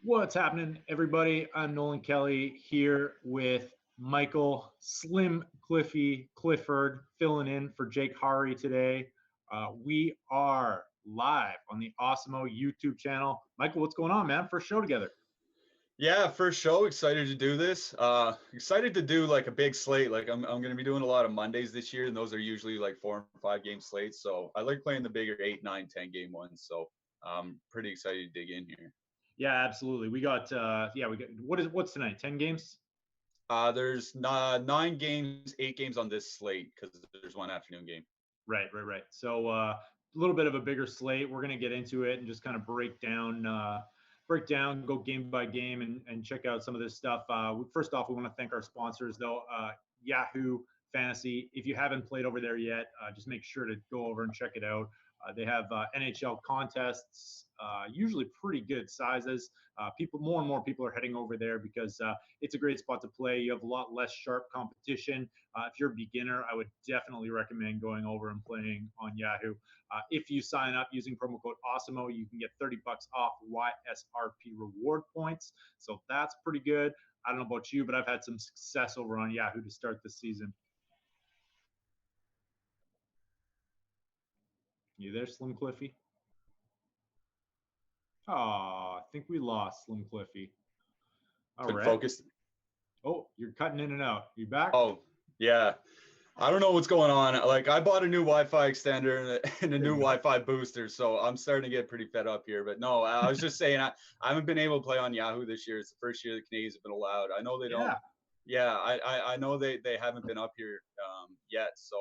What's happening, everybody? I'm Nolan Kelly here with Michael Slim Cliffy Clifford filling in for Jake Hari today. We are live on the Awesemo YouTube channel. Michael, what's going on, man? First show together. Yeah, first show. Excited to do this. Excited to do like a big slate. Like I'm going to be doing a lot of Mondays this year, and those are usually like 4 and 5 game slates. So I like playing the bigger 8, 9, 10 game ones. So I'm pretty excited to dig in here. Yeah, absolutely. We got what's tonight? 10 games? There's 9 games, 8 games on this slate because there's one afternoon game. Right. So a little bit of a bigger slate. We're gonna get into it and just kind of break down, go game by game, and check out some of this stuff. First off, we want to thank our sponsors, though. Yahoo Fantasy. If you haven't played over there yet, just make sure to go over and check it out. They have NHL contests, usually pretty good sizes. More and more people are heading over there because it's a great spot to play. You have a lot less sharp competition. If you're a beginner, I would definitely recommend going over and playing on Yahoo. If you sign up using promo code Awesemo, you can get $30 off YSRP reward points. So that's pretty good. I don't know about you, but I've had some success over on Yahoo to start the season. You there, Slim Cliffy? Oh, I think we lost Slim Cliffy. All Couldn't right. focus. Oh, you're cutting in and out. You back? Oh, yeah. I don't know what's going on. Like I bought a new Wi-Fi extender and a new Wi-Fi booster, so I'm starting to get pretty fed up here. But no, I was just saying I haven't been able to play on Yahoo this year. It's the first year the Canadiens have been allowed. I know they don't. Yeah, I know they haven't been up here yet, so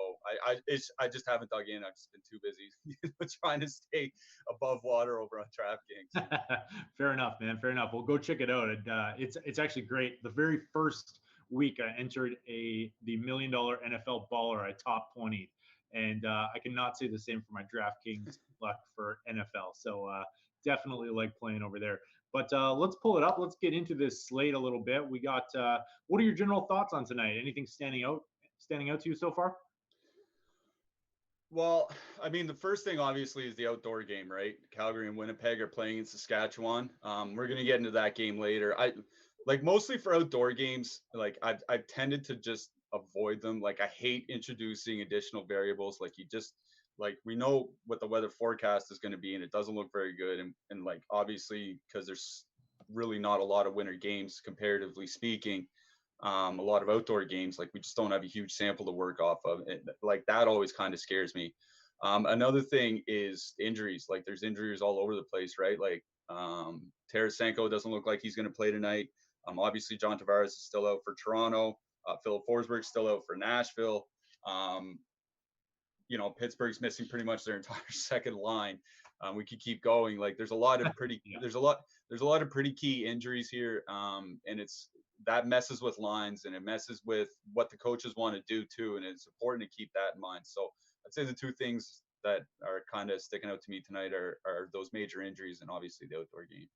I just haven't dug in. I've just been too busy trying to stay above water over on DraftKings. Fair enough, man. Fair enough. Well, go check it out. It's actually great. The very first week I entered the $1 million NFL baller. I top 20, and I cannot say the same for my DraftKings luck for NFL. So definitely like playing over there. But let's pull it up. Let's get into this slate a little bit. We got. What are your general thoughts on tonight? Anything standing out to you so far? Well, I mean, the first thing obviously is the outdoor game, right? Calgary and Winnipeg are playing in Saskatchewan. We're gonna get into that game later. I like mostly for outdoor games. Like I've tended to just avoid them. Like I hate introducing additional variables. Like you just like we know what the weather forecast is going to be, and it doesn't look very good. And like obviously because there's really not a lot of winter games comparatively speaking. A lot of outdoor games, like we just don't have a huge sample to work off of. Like that always kind of scares me. Another thing is injuries. Like there's injuries all over the place, right? Like Tarasenko doesn't look like he's going to play tonight. Obviously, John Tavares is still out for Toronto. Philip Forsberg's still out for Nashville. Pittsburgh's missing pretty much their entire second line. We could keep going. Like there's a lot of pretty there's a lot of pretty key injuries here, and that messes with lines and it messes with what the coaches want to do too, and it's important to keep that in mind. So I'd say the two things that are kind of sticking out to me tonight are those major injuries and obviously the outdoor game.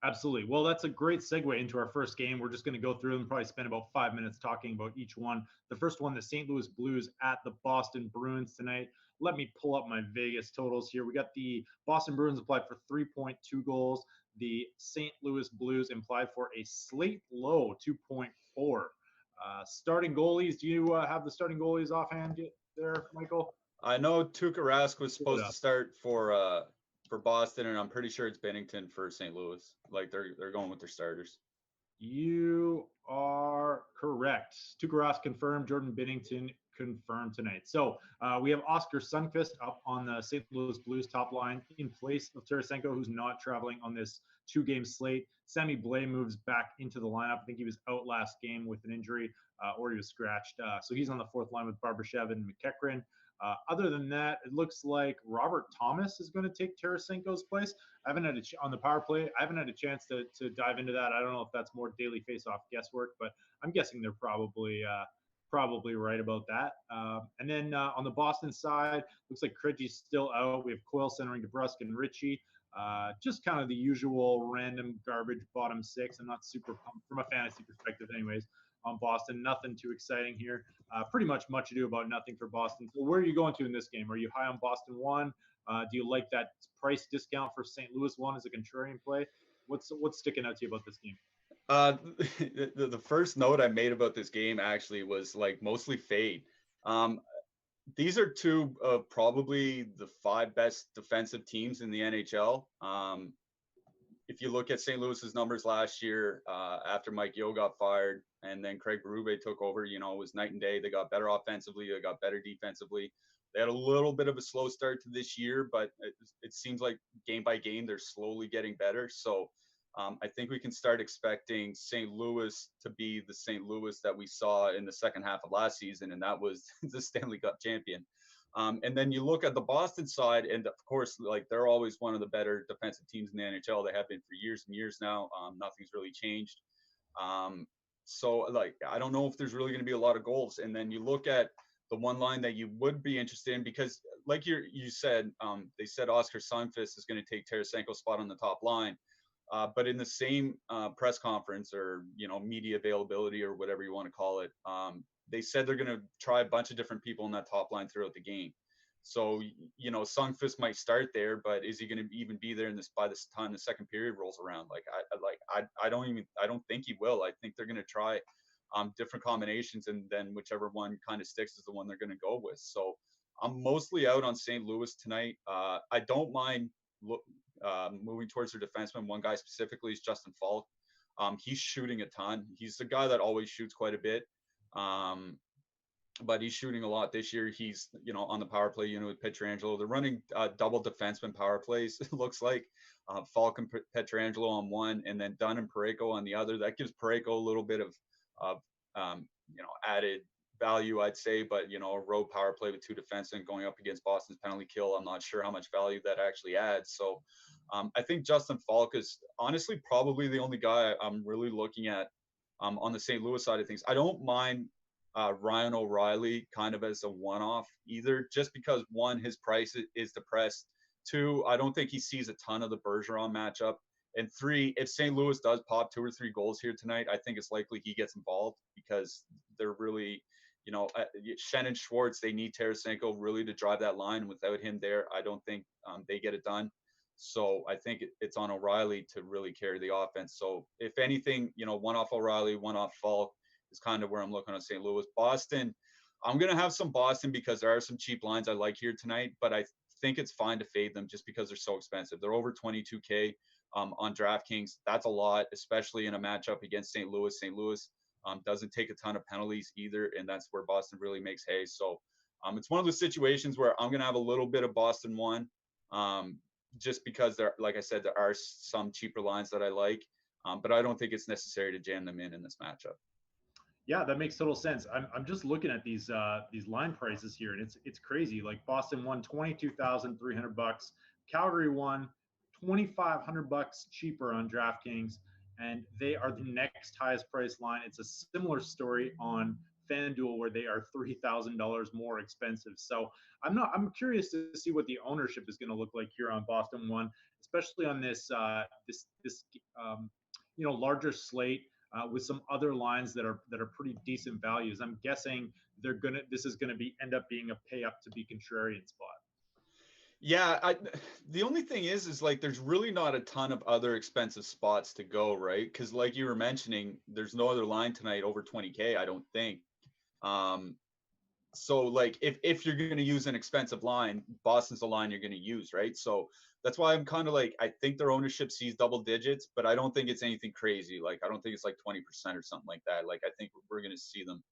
Absolutely. Well, that's a great segue into our first game. We're just going to go through and probably spend about 5 minutes talking about each one. The first one, the St. Louis Blues at the Boston Bruins tonight. Let me pull up my Vegas totals here. We got the Boston Bruins applied for 3.2 goals. The St. Louis Blues implied for a slate low 2.4. Starting goalies. Do you have the starting goalies offhand there, Michael? I know Tuukka Rask was supposed to start for Boston, and I'm pretty sure it's Binnington for St. Louis. Like they're going with their starters. You are correct. Tuukka Rask confirmed. Jordan Binnington confirmed tonight. So we have Oscar Sundqvist up on the St. Louis Blues top line in place of Tarasenko, who's not traveling on this 2-game slate. Sammy Blais moves back into the lineup. I think he was out last game with an injury or he was scratched. So he's on the fourth line with Barbashev and McEachran. Other than that, it looks like Robert Thomas is going to take Tarasenko's place. I haven't had on the power play. I haven't had a chance to dive into that. I don't know if that's more daily face-off guesswork, but I'm guessing they're probably right about that. And then on the Boston side, looks like Krejci's still out. We have Coyle centering DeBrusk and Ritchie. Just kind of the usual random garbage bottom six. I'm not super pumped from a fantasy perspective, anyways. On Boston, nothing too exciting here. Pretty much ado about nothing for Boston. So where are you going to in this game? Are you high on Boston 1? Do you like that price discount for St. Louis 1 as a contrarian play? What's sticking out to you about this game? Uh, the first note I made about this game actually was like mostly fade. Um, these are two of probably the five best defensive teams in the NHL. If you look at St. Louis's numbers last year, after Mike Yeo got fired and then Craig Berube took over, it was night and day. They got better offensively, they got better defensively. They had a little bit of a slow start to this year, but it seems like game by game they're slowly getting better. So I think we can start expecting St. Louis to be the St. Louis that we saw in the second half of last season, and that was the Stanley Cup champion. And then you look at the Boston side, and of course, like they're always one of the better defensive teams in the NHL. They have been for years and years now. Nothing's really changed. So, like, I don't know if there's really going to be a lot of goals. And then you look at the one line that you would be interested in, because, like you said, they said Oscar Sundqvist is going to take Tarasenko's spot on the top line. But in the same press conference or media availability or whatever you want to call it, they said they're going to try a bunch of different people in that top line throughout the game. So Sundqvist might start there, but is he going to even be there by this time the second period rolls around? I don't think he will. I think they're going to try different combinations, and then whichever one kind of sticks is the one they're going to go with. So I'm mostly out on St. Louis tonight. I don't mind moving towards their defenseman. One guy specifically is Justin Falk. He's shooting a ton. He's the guy that always shoots quite a bit. But he's shooting a lot this year. He's, on the power play unit with Pietrangelo. They're running double defenseman power plays, it looks like. Falk and Pietrangelo on one, and then Dunn and Parayko on the other. That gives Parayko a little bit of added value, I'd say. But, a road power play with two defensemen going up against Boston's penalty kill, I'm not sure how much value that actually adds. So I think Justin Falk is honestly probably the only guy I'm really looking at on the St. Louis side of things. I don't mind Ryan O'Reilly kind of as a one-off either, just because one, his price is depressed. Two, I don't think he sees a ton of the Bergeron matchup. And three, if St. Louis does pop 2 or 3 goals here tonight, I think it's likely he gets involved because they're really, Shen and Schwartz, they need Tarasenko really to drive that line. Without him there, I don't think they get it done. So I think it's on O'Reilly to really carry the offense. So if anything, one off O'Reilly, one off Falk is kind of where I'm looking at St. Louis. Boston, I'm going to have some Boston because there are some cheap lines I like here tonight, but I think it's fine to fade them just because they're so expensive. They're over 22K on DraftKings. That's a lot, especially in a matchup against St. Louis. St. Louis doesn't take a ton of penalties either, and that's where Boston really makes hay. So it's one of those situations where I'm going to have a little bit of Boston one. Just because like I said, there are some cheaper lines that I like, but I don't think it's necessary to jam them in this matchup. Yeah, that makes total sense. I'm just looking at these line prices here, and it's crazy. Like Boston won $22,300, Calgary won $2,500 cheaper on DraftKings, and they are the next highest price line. It's a similar story on FanDuel where they are $3,000 more expensive. So I'm curious to see what the ownership is going to look like here on Boston one, especially on this larger slate. With some other lines that are pretty decent values. I'm guessing this is gonna end up being a pay up to be contrarian spot. Yeah, the only thing is like there's really not a ton of other expensive spots to go, right? Because like you were mentioning, there's no other line tonight over 20K, I don't think. So like if you're going to use an expensive line, Boston's the line you're going to use, right? So that's why I'm kind of like, I think their ownership sees double digits, but I don't think it's anything crazy. Like I don't think it's like 20% or something like that. Like I think we're going to see them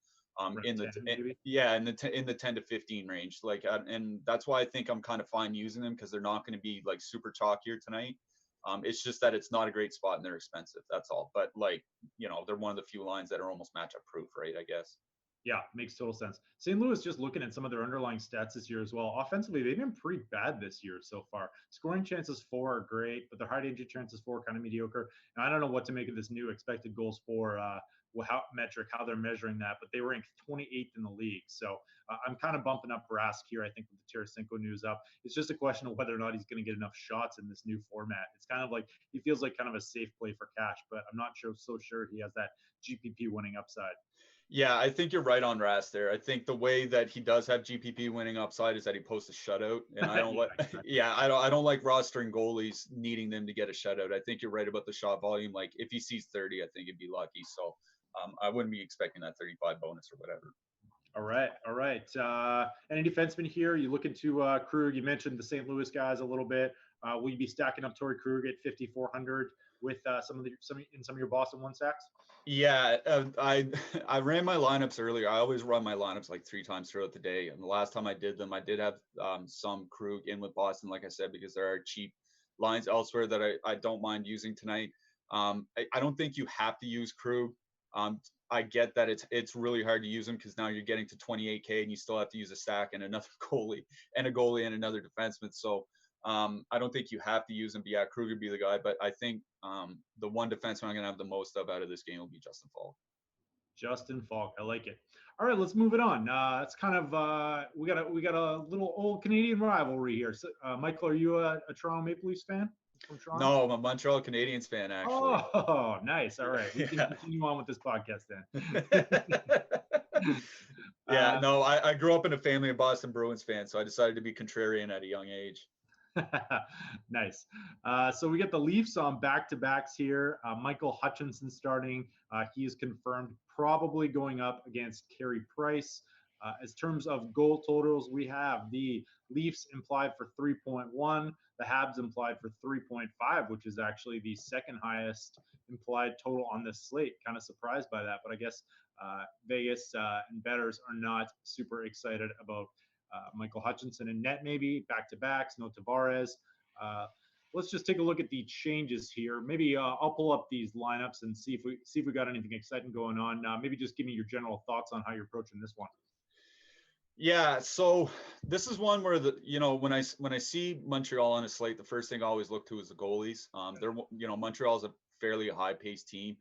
in the 10 to 15 range. Like and that's why I think I'm kind of fine using them because they're not going to be like super chalkier tonight. It's just that it's not a great spot and they're expensive. That's all. But like, they're one of the few lines that are almost matchup proof, right? I guess. Yeah, makes total sense. St. Louis, just looking at some of their underlying stats this year as well. Offensively, they've been pretty bad this year so far. Scoring chances for are great, but their high danger chances for are kind of mediocre. And I don't know what to make of this new expected goals for how they're measuring that, but they rank 28th in the league. So I'm kind of bumping up Rask here, I think, with the Tarasenko news up. It's just a question of whether or not he's going to get enough shots in this new format. It's kind of like he feels like kind of a safe play for cash, but I'm not so sure he has that GPP winning upside. Yeah, I think you're right on Rast there. I think the way that he does have GPP winning upside is that he posts a shutout, and I don't Yeah, like. exactly. Yeah, I don't like rostering goalies needing them to get a shutout. I think you're right about the shot volume. Like if he sees 30, I think he'd be lucky. So I wouldn't be expecting that 35 bonus or whatever. All right, all right. Any defenseman here? You look into Krug. You mentioned the St. Louis guys a little bit. Will you be stacking up Torrey Krug at 5,400 with some of your Boston one sacks? Yeah, I ran my lineups earlier. I always run my lineups like 3 times throughout the day. And the last time I did them, I did have some Krug in with Boston, like I said, because there are cheap lines elsewhere that I don't mind using tonight. I don't think you have to use Krug. I get that it's really hard to use them because now you're getting to 28K and you still have to use a stack and another goalie and another defenseman. So I don't think you have to use him. But yeah, Krug would be the guy. But I think the one defenseman I'm going to have the most of out of this game will be Justin Falk. Justin Falk, I like it. All right, let's move it on. It's kind of we got a little old Canadian rivalry here. So, Michael, are you a Toronto Maple Leafs fan from Toronto? No, I'm a Montreal Canadiens fan, actually. Oh, nice. All right, we can Yeah. continue on with this podcast then. Yeah, no, I grew up in a family of Boston Bruins fans, so I decided to be contrarian at a young age. Nice. So we get the Leafs on back-to-backs here. Michael Hutchinson starting. He is confirmed probably going up against Carey Price. As terms of goal totals, we have the Leafs implied for 3.1, the Habs implied for 3.5, which is actually the second highest implied total on this slate. Kind of surprised by that, but I guess Vegas and bettors are not super excited about Michael Hutchinson and net, maybe back to backs, no Tavares. Let's just take a look at the changes here. Maybe I'll pull up these lineups and see if we got anything exciting going on. Maybe just give me your general thoughts on how you're approaching this one. Yeah, so this is one where when I see Montreal on a slate, the first thing I always look to is the goalies. Montreal is a fairly high-paced team.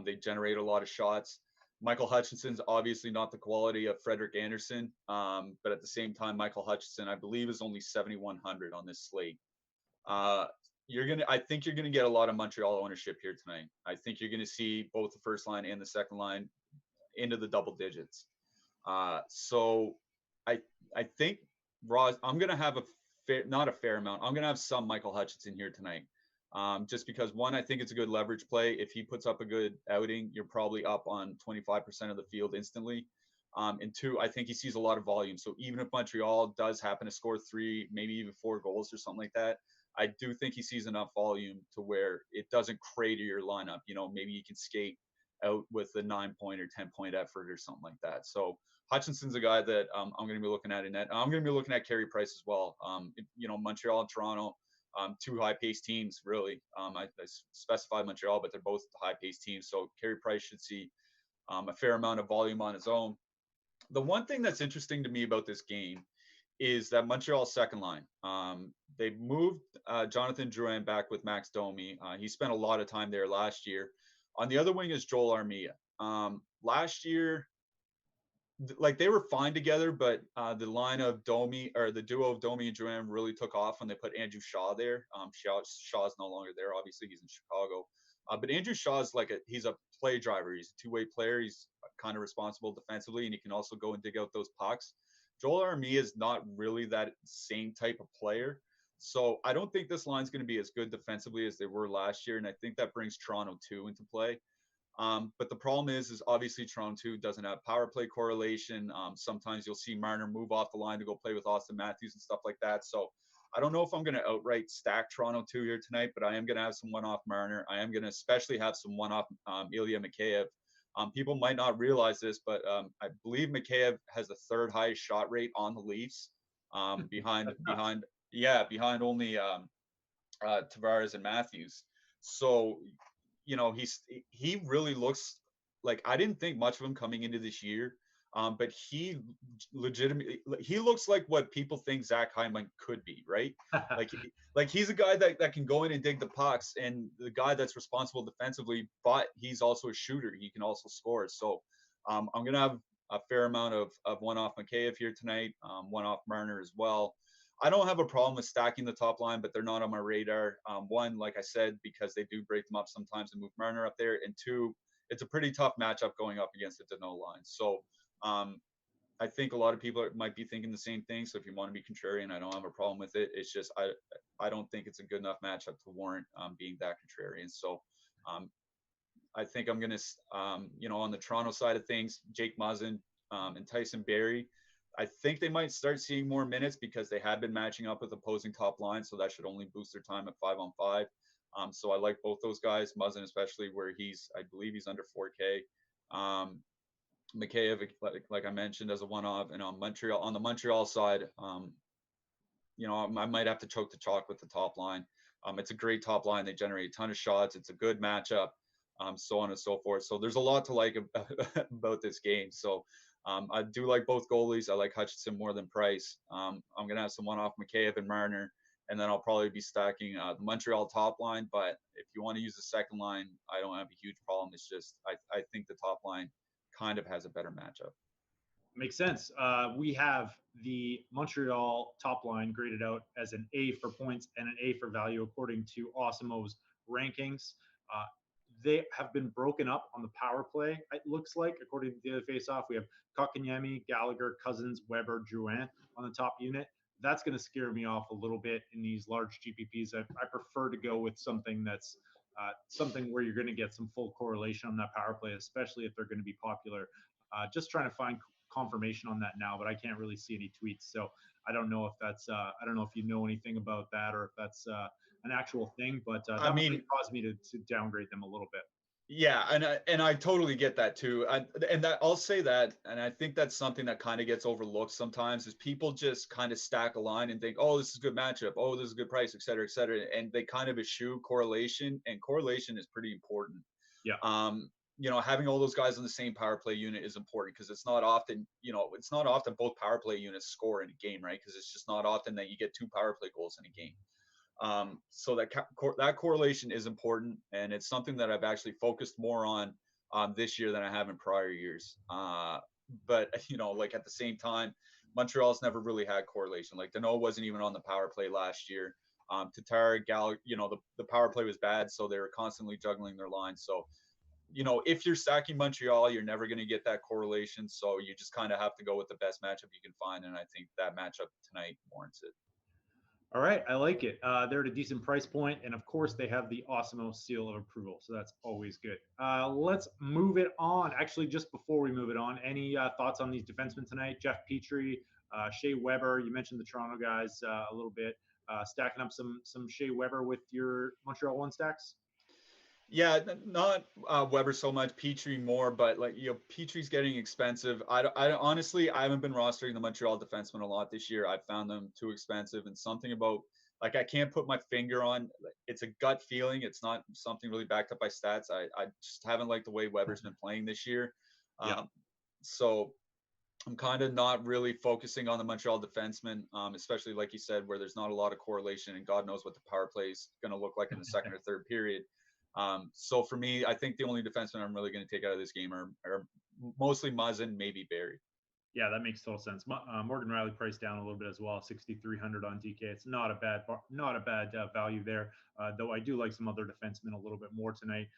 They generate a lot of shots. Michael Hutchinson's obviously not the quality of Frederik Andersen, but at the same time, Michael Hutchinson, I believe, is only 7,100 on this slate. I think you're gonna get a lot of Montreal ownership here tonight. I think you're gonna see both the first line and the second line into the double digits. So I think I'm gonna have not a fair amount. I'm gonna have some Michael Hutchinson here tonight. Just because one, I think it's a good leverage play. If he puts up a good outing, you're probably up on 25% of the field instantly. And two, I think he sees a lot of volume. So even if Montreal does happen to score 3, maybe even 4 goals or something like that, I do think he sees enough volume to where it doesn't crater your lineup. Maybe you can skate out with a 9-point or 10-point effort or something like that. So Hutchinson's a guy that I'm going to be looking at in net. I'm going to be looking at Carey Price as well. Montreal and Toronto, 2 high-paced teams, really. I specified Montreal, but they're both high-paced teams. So Carey Price should see a fair amount of volume on his own. The one thing that's interesting to me about this game is that Montreal's second line. They moved Jonathan Drouin back with Max Domi. He spent a lot of time there last year. On the other wing is Joel Armia. Last year, they were fine together, but the line of Domi, or the duo of Domi and Drouin, really took off when they put Andrew Shaw there. Shaw's no longer there. Obviously, he's in Chicago. But Andrew Shaw's he's a play driver. He's a two-way player. He's kind of responsible defensively, and he can also go and dig out those pucks. Joel Armia is not really that same type of player. So I don't think this line's going to be as good defensively as they were last year, and I think that brings Toronto 2 into play. But the problem is obviously Toronto 2 doesn't have power play correlation. Sometimes you'll see Marner move off the line to go play with Austin Matthews and stuff like that. So I don't know if I'm going to outright stack Toronto 2 here tonight, but I am going to have some one-off Marner. I am going to especially have some one-off Ilya Mikheyev. People might not realize this, but I believe Mikheyev has the 3rd highest shot rate on the Leafs, behind only Tavares and Matthews. So he really looks like, I didn't think much of him coming into this year, but he looks like what people think Zach Hyman could be, right? like he's a guy that can go in and dig the pucks, and the guy that's responsible defensively, but he's also a shooter. He can also score. So I'm gonna have a fair amount of one-off Mikheyev here tonight, one-off Marner as well. I don't have a problem with stacking the top line, but they're not on my radar. One, like I said, because they do break them up sometimes and move Marner up there. And two, it's a pretty tough matchup going up against the Danault line. So I think a lot of people might be thinking the same thing. So if you want to be contrarian, I don't have a problem with it. It's just I don't think it's a good enough matchup to warrant being that contrarian. So I think I'm going to, on the Toronto side of things, Jake Muzzin and Tyson Barrie, I think they might start seeing more minutes because they have been matching up with opposing top lines. So that should only boost their time at 5-on-5. So I like both those guys, Muzzin especially, where I believe he's under 4K. Mikheyev, like I mentioned, as a one-off, and on the Montreal side, I might have to choke the chalk with the top line. It's a great top line. They generate a ton of shots. It's a good matchup, so on and so forth. So there's a lot to like about this game. So I do like both goalies. I like Hutchinson more than Price. I'm going to have some one-off Mikheyev and Marner, and then I'll probably be stacking the Montreal top line. But if you want to use the second line, I don't have a huge problem. It's just I think the top line kind of has a better matchup. Makes sense. We have the Montreal top line graded out as an A for points and an A for value according to Awesemo's rankings. They have been broken up on the power play, it looks like, according to the other face-off. We have Kotkaniemi, Gallagher, Cousins, Weber, Drouin on the top unit. That's going to scare me off a little bit in these large GPPs. I prefer to go with something that's something where you're going to get some full correlation on that power play, especially if they're going to be popular. Just trying to find confirmation on that now, but I can't really see any tweets. So I don't know if that's, I don't know if you know anything about that or if that's an actual thing, but that might cause me to downgrade them a little bit. Yeah, and I totally get that too. I'll say that, and I think that's something that kind of gets overlooked sometimes is people just kind of stack a line and think, oh, this is a good matchup, oh, this is a good price, et cetera, and they kind of eschew correlation, and correlation is pretty important. Yeah. Having all those guys on the same power play unit is important because it's not often both power play units score in a game, right? Because it's just not often that you get 2 power play goals in a game. So that correlation is important, and it's something that I've actually focused more on this year than I have in prior years. But at the same time, Montreal's never really had correlation. Like Danault wasn't even on the power play last year. Tatar, Gallagher, the power play was bad, so they were constantly juggling their lines. So, if you're stacking Montreal, you're never going to get that correlation. So you just kind of have to go with the best matchup you can find, and I think that matchup tonight warrants it. All right, I like it. They're at a decent price point, and of course, they have the Awesemo seal of approval, so that's always good. Let's move it on. Actually, just before we move it on, any thoughts on these defensemen tonight? Jeff Petrie, Shea Weber. You mentioned the Toronto guys a little bit. Stacking up some Shea Weber with your Montreal one stacks? Yeah, not Weber so much, Petrie more, but Petrie's getting expensive. I honestly, I haven't been rostering the Montreal defensemen a lot this year. I found them too expensive, and something about I can't put my finger on. It's a gut feeling. It's not something really backed up by stats. I just haven't liked the way Weber's been playing this year. Yeah. So I'm kind of not really focusing on the Montreal defensemen, especially like you said, where there's not a lot of correlation, and God knows what the power play is going to look like in the second or third period. So for me, I think the only defenseman I'm really going to take out of this game are mostly Muzzin, maybe Barrie. Yeah, that makes total sense. Morgan Riley priced down a little bit as well, 6,300 on DK. It's not a bad value there. Though I do like some other defensemen a little bit more tonight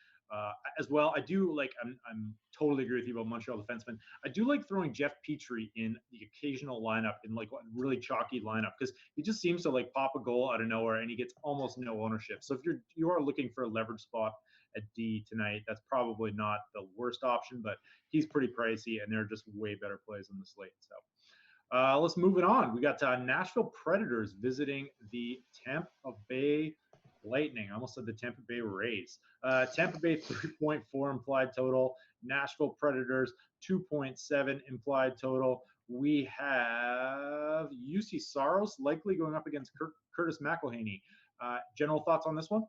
as well. I do like. I'm totally agree with you about Montreal defensemen. I do like throwing Jeff Petrie in the occasional lineup in like a really chalky lineup because he just seems to like pop a goal out of nowhere and he gets almost no ownership. So if you are looking for a leverage spot at D tonight, that's probably not the worst option, but he's pretty pricey and there are just way better plays on the slate. So let's move it on. We got Nashville Predators visiting the Tampa Bay Lightning. I almost said the Tampa Bay Rays. Tampa Bay 3.4 implied total. Nashville Predators 2.7 implied total. We have UC Saros likely going up against Curtis McElhaney. General thoughts on this one?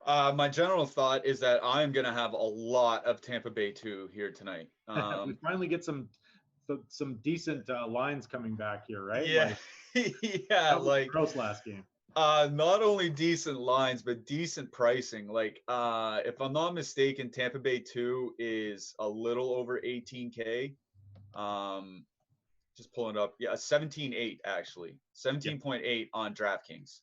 My general thought is that I'm going to have a lot of Tampa Bay 2 here tonight. We finally get some decent lines coming back here, right? Yeah, yeah. Like gross last game. Not only decent lines, but decent pricing. If I'm not mistaken, Tampa Bay 2 is a little over 18K. Just pulling it up. Yeah, 17.8 actually. 17.8 on DraftKings.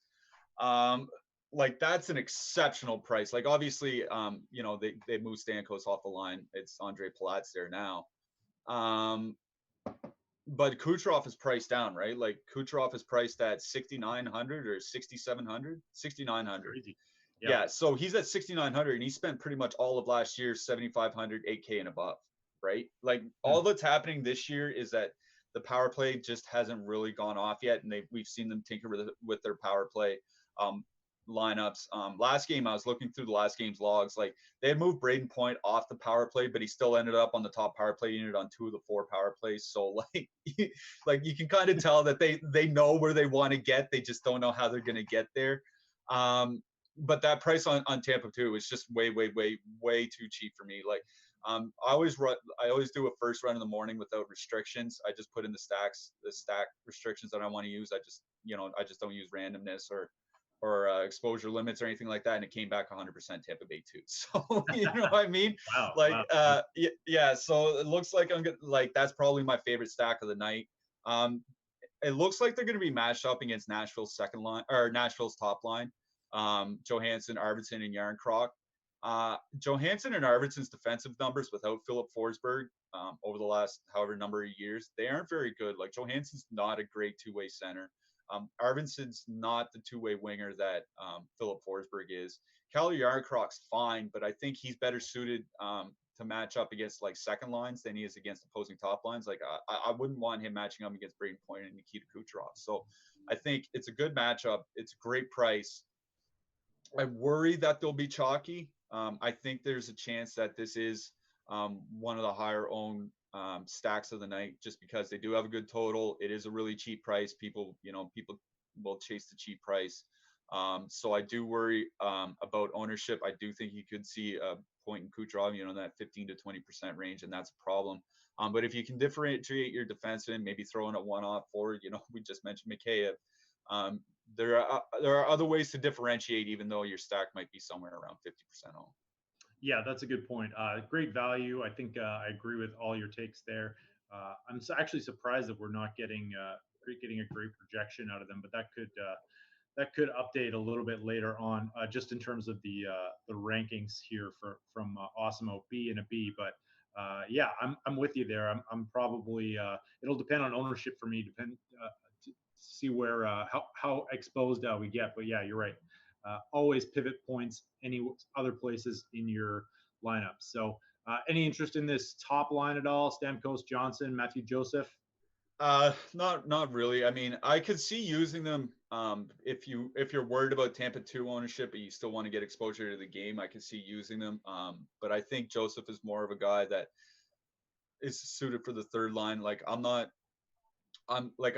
like that's an exceptional price. Like obviously, they moved Stamkos off the line. It's Andre Palat's there now. But Kucherov is priced down, right? Like Kucherov is priced at 6,900 or 6,700, 6,900. Crazy. Yeah, so he's at 6,900 and he spent pretty much all of last year 7,500, 8K and above, right? Like all that's happening this year is that the power play just hasn't really gone off yet, and we've seen them tinker with their power play lineups. Last game, I was looking through the last game's logs. Like they had moved Braden Point off the power play, but he still ended up on the top power play unit on 2 of the 4 power plays. So like, like you can kind of tell that they know where they want to get. They just don't know how they're going to get there. But that price on Tampa too is just way too cheap for me. Like I always do a first run in the morning without restrictions. I just put in the stack restrictions that I want to use. I just don't use randomness or exposure limits or anything like that, and it came back 100% Tampa Bay too. So you know what I mean? Wow. Like wow. yeah. So it looks like that's probably my favorite stack of the night. It looks like they're going to be matched up against Nashville's second line or Nashville's top line. Johansson, Arvidsson, and Järnkrok. Johansson and Arvidsson's defensive numbers without Philip Forsberg over the last however number of years, they aren't very good. Like Johansson's not a great two-way center. Arvidsson's not the two-way winger that Philip Forsberg is. Calle Järnkrok's fine, but I think he's better suited to match up against like second lines than he is against opposing top lines. Like I wouldn't want him matching up against Braden Point and Nikita Kucherov. So I think it's a good matchup. It's a great price. I worry that they'll be chalky. I think there's a chance that this is one of the higher owned stacks of the night, just because they do have a good total. It is a really cheap price. People will chase the cheap price. So I do worry about ownership. I do think you could see a Point in Kucherov, in that 15 to 20% range, and that's a problem. But if you can differentiate your defenseman, maybe throw in a one-off forward, we just mentioned Mikheyev. There are other ways to differentiate, even though your stack might be somewhere around 50% owned. Yeah, that's a good point. Great value. I think I agree with all your takes there. I'm actually surprised that we're not getting a great projection out of them, but that could update a little bit later on, just in terms of the rankings here from Awesemo B and a B. But yeah, I'm with you there. I'm probably it'll depend on ownership for me. To see where how exposed we get. But yeah, you're right. Always pivot points any other places in your lineup. So any interest in this top line at all? Stamkos, Johnson, Matthew Joseph? Not really. I mean, I could see using them if you're worried about Tampa 2 ownership, but you still want to get exposure to the game. I could see using them. But I think Joseph is more of a guy that is suited for the third line. Like I'm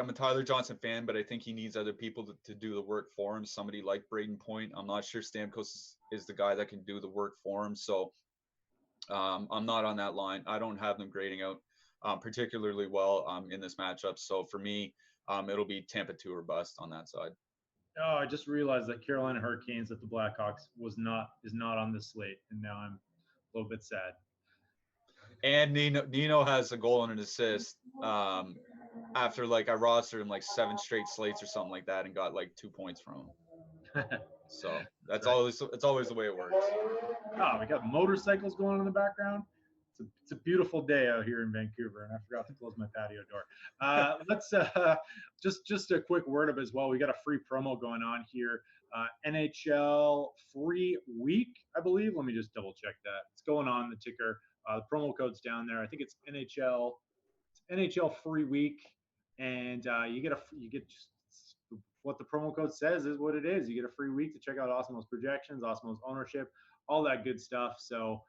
a Tyler Johnson fan, but I think he needs other people to do the work for him. Somebody like Braden Point. I'm not sure Stamkos is the guy that can do the work for him. So I'm not on that line. I don't have them grading out particularly well in this matchup. So for me, it'll be Tampa 2 or bust on that side. Oh, I just realized that Carolina Hurricanes at the Blackhawks is not on this slate, and now I'm a little bit sad. And Nino has a goal and an assist after like I rostered him like 7 straight slates or something like that and got like 2 points from him. So that's right. It's always the way it works. Oh, we got motorcycles going on in the background. It's a beautiful day out here in Vancouver, and I forgot to close my patio door. Let's just a quick word of as well. We got a free promo going on here. NHL free week, I believe. Let me just double check that. It's going on the ticker. The promo code's down there. I think it's NHL free week, and you get just what the promo code says is what it is. You get a free week to check out Awesemo's projections, Awesemo's ownership, all that good stuff. So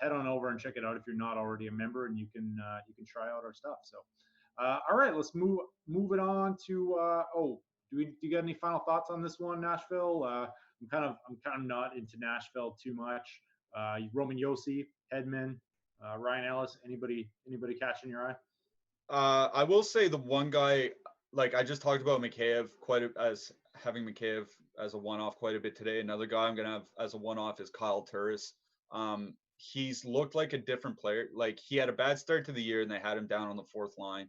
head on over and check it out if you're not already a member, and you can try out our stuff. So all right, let's move it on to do you got any final thoughts on this one, Nashville? I'm kind of not into Nashville too much. Roman Josi, Hedman, Ryan Ellis, anybody catching your eye? I will say the one guy, like I just talked about Mikheyev as having Mikheyev as a one-off quite a bit today. Another guy I'm going to have as a one-off is Kyle Turris. He's looked like a different player. Like he had a bad start to the year and they had him down on the 4th line.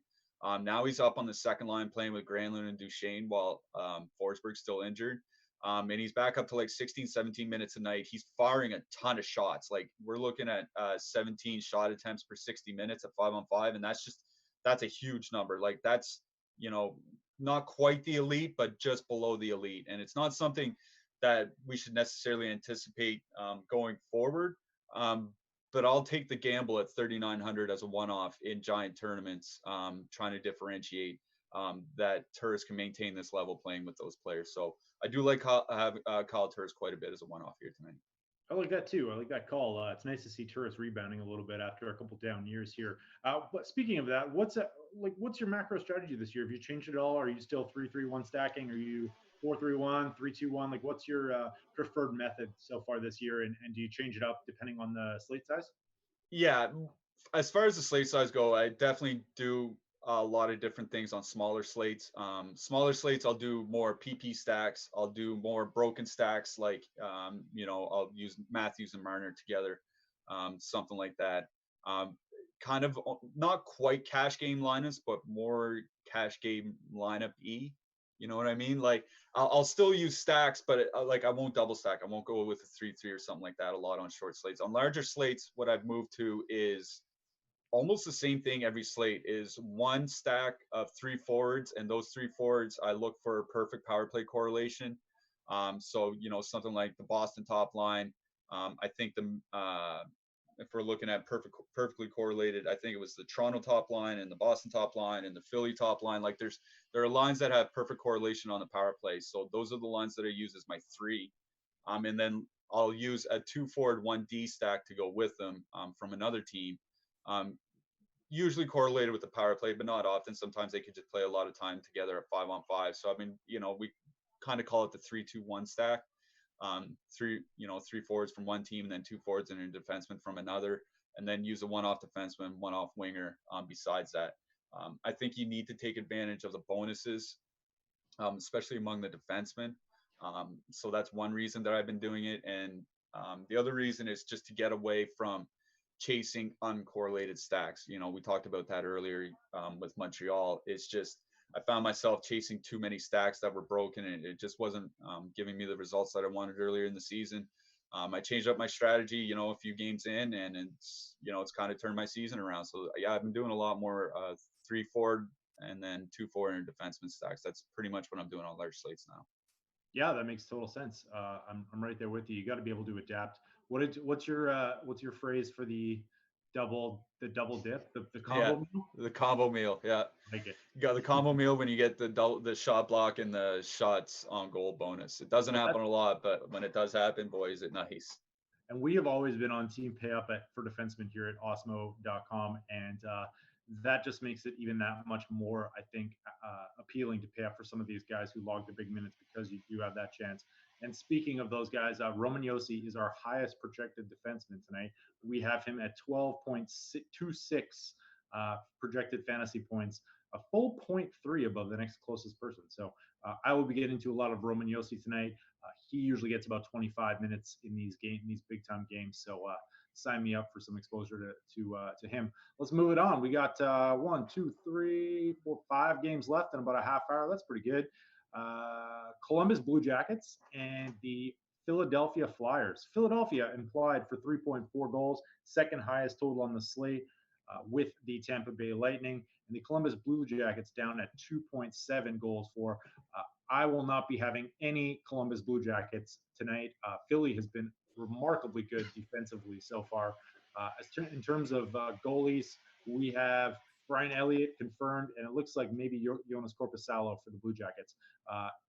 Now he's up on the 2nd line playing with Granlund and Duchesne while Forsberg's still injured. And he's back up to like 16, 17 minutes a night. He's firing a ton of shots. Like we're looking at 17 shot attempts per 60 minutes at 5-on-5. And that's a huge number. Like that's, not quite the elite, but just below the elite. And it's not something that we should necessarily anticipate going forward. But I'll take the gamble at 3,900 as a one-off in giant tournaments, trying to differentiate that Turris can maintain this level playing with those players. So I do like Kyle Turris quite a bit as a one-off here tonight. I like that too. I like that call. It's nice to see Turris rebounding a little bit after a couple down years here. But speaking of that, what's your macro strategy this year? Have you changed it at all? Are you still 3-3-1 stacking? Are you 4-3-1, 3-2-1? Like, what's your preferred method so far this year? And do you change it up depending on the slate size? Yeah, as far as the slate size go, I definitely do a lot of different things on smaller slates. Smaller slates, I'll do more PP stacks. I'll do more broken stacks, like I'll use Matthews and Marner together, something like that. Kind of not quite cash game lineups, but more cash game lineup E. You know what I mean? Like I'll still use stacks, but I won't double stack. I won't go with a 3-3 or something like that a lot on short slates. On larger slates, what I've moved to is almost the same thing every slate, is one stack of 3 forwards, and those 3 forwards I look for perfect power play correlation. So something like the Boston top line. I think if we're looking at perfectly correlated, I think it was the Toronto top line and the Boston top line and the Philly top line. Like there are lines that have perfect correlation on the power play. So those are the lines that I use as my 3. And then I'll use a 2 forward 1D stack to go with them from another team. Usually correlated with the power play, but not often. Sometimes they could just play a lot of time together at 5-on-5. So we kind of call it the 3-2-1 stack. 3 forwards from one team, and then 2 forwards and a defenseman from another, and then use a one-off defenseman, one-off winger besides that. I think you need to take advantage of the bonuses, especially among the defensemen. So that's one reason that I've been doing it. And the other reason is just to get away from chasing uncorrelated stacks. We talked about that earlier with Montreal. It's just I found myself chasing too many stacks that were broken, and it just wasn't giving me the results that I wanted earlier in the season. I changed up my strategy, a few games in, and it's kind of turned my season around. So yeah, I've been doing a lot more 3 forward and then 2 forward and defenseman stacks. That's pretty much what I'm doing on large slates now. Yeah, that makes total sense. I'm right there with you. You got to be able to adapt. What's your phrase for the double dip, the combo meal? The combo meal. Yeah. Like it. You got the combo meal when you get the shot block and the shots on goal bonus. It doesn't happen a lot, but when it does happen, boy, is it nice. And we have always been on team pay up for defensemen here at Osmo.com. And that just makes it even that much more, I think, appealing to pay up for some of these guys who log the big minutes, because you do have that chance. And speaking of those guys, Roman Josi is our highest projected defenseman tonight. We have him at 12.26 projected fantasy points, a full 0.3 above the next closest person. So I will be getting to a lot of Roman Josi tonight. He usually gets about 25 minutes in these big time games. So sign me up for some exposure to him. Let's move it on. We got 1, 2, 3, 4, 5 games left in about a half hour. That's pretty good. Columbus Blue Jackets and the Philadelphia Flyers. Philadelphia implied for 3.4 goals, second highest total on the slate, with the Tampa Bay Lightning, and the Columbus Blue Jackets down at 2.7 goals for. I will not be having any Columbus Blue Jackets tonight. Philly has been remarkably good defensively so far. In terms of goalies, we have Brian Elliott confirmed, and it looks like maybe Jonas Korpisalo for the Blue Jackets.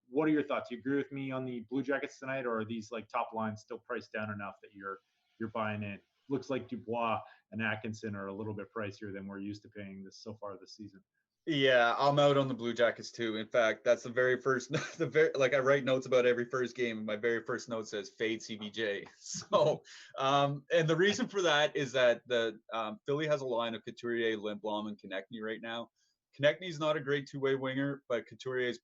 What are your thoughts? Do you agree with me on the Blue Jackets tonight, or are these top lines still priced down enough that you're buying in? Looks like Dubois and Atkinson are a little bit pricier than we're used to paying this so far this season. Yeah, I'm out on the Blue Jackets too. In fact, that's the very first, I write notes about every first game, and my very first note says fade CBJ. So, and the reason for that is that the Philly has a line of Couturier, Lindblom, and Konechny right now. Konechny's not a great two-way winger, but Couturier is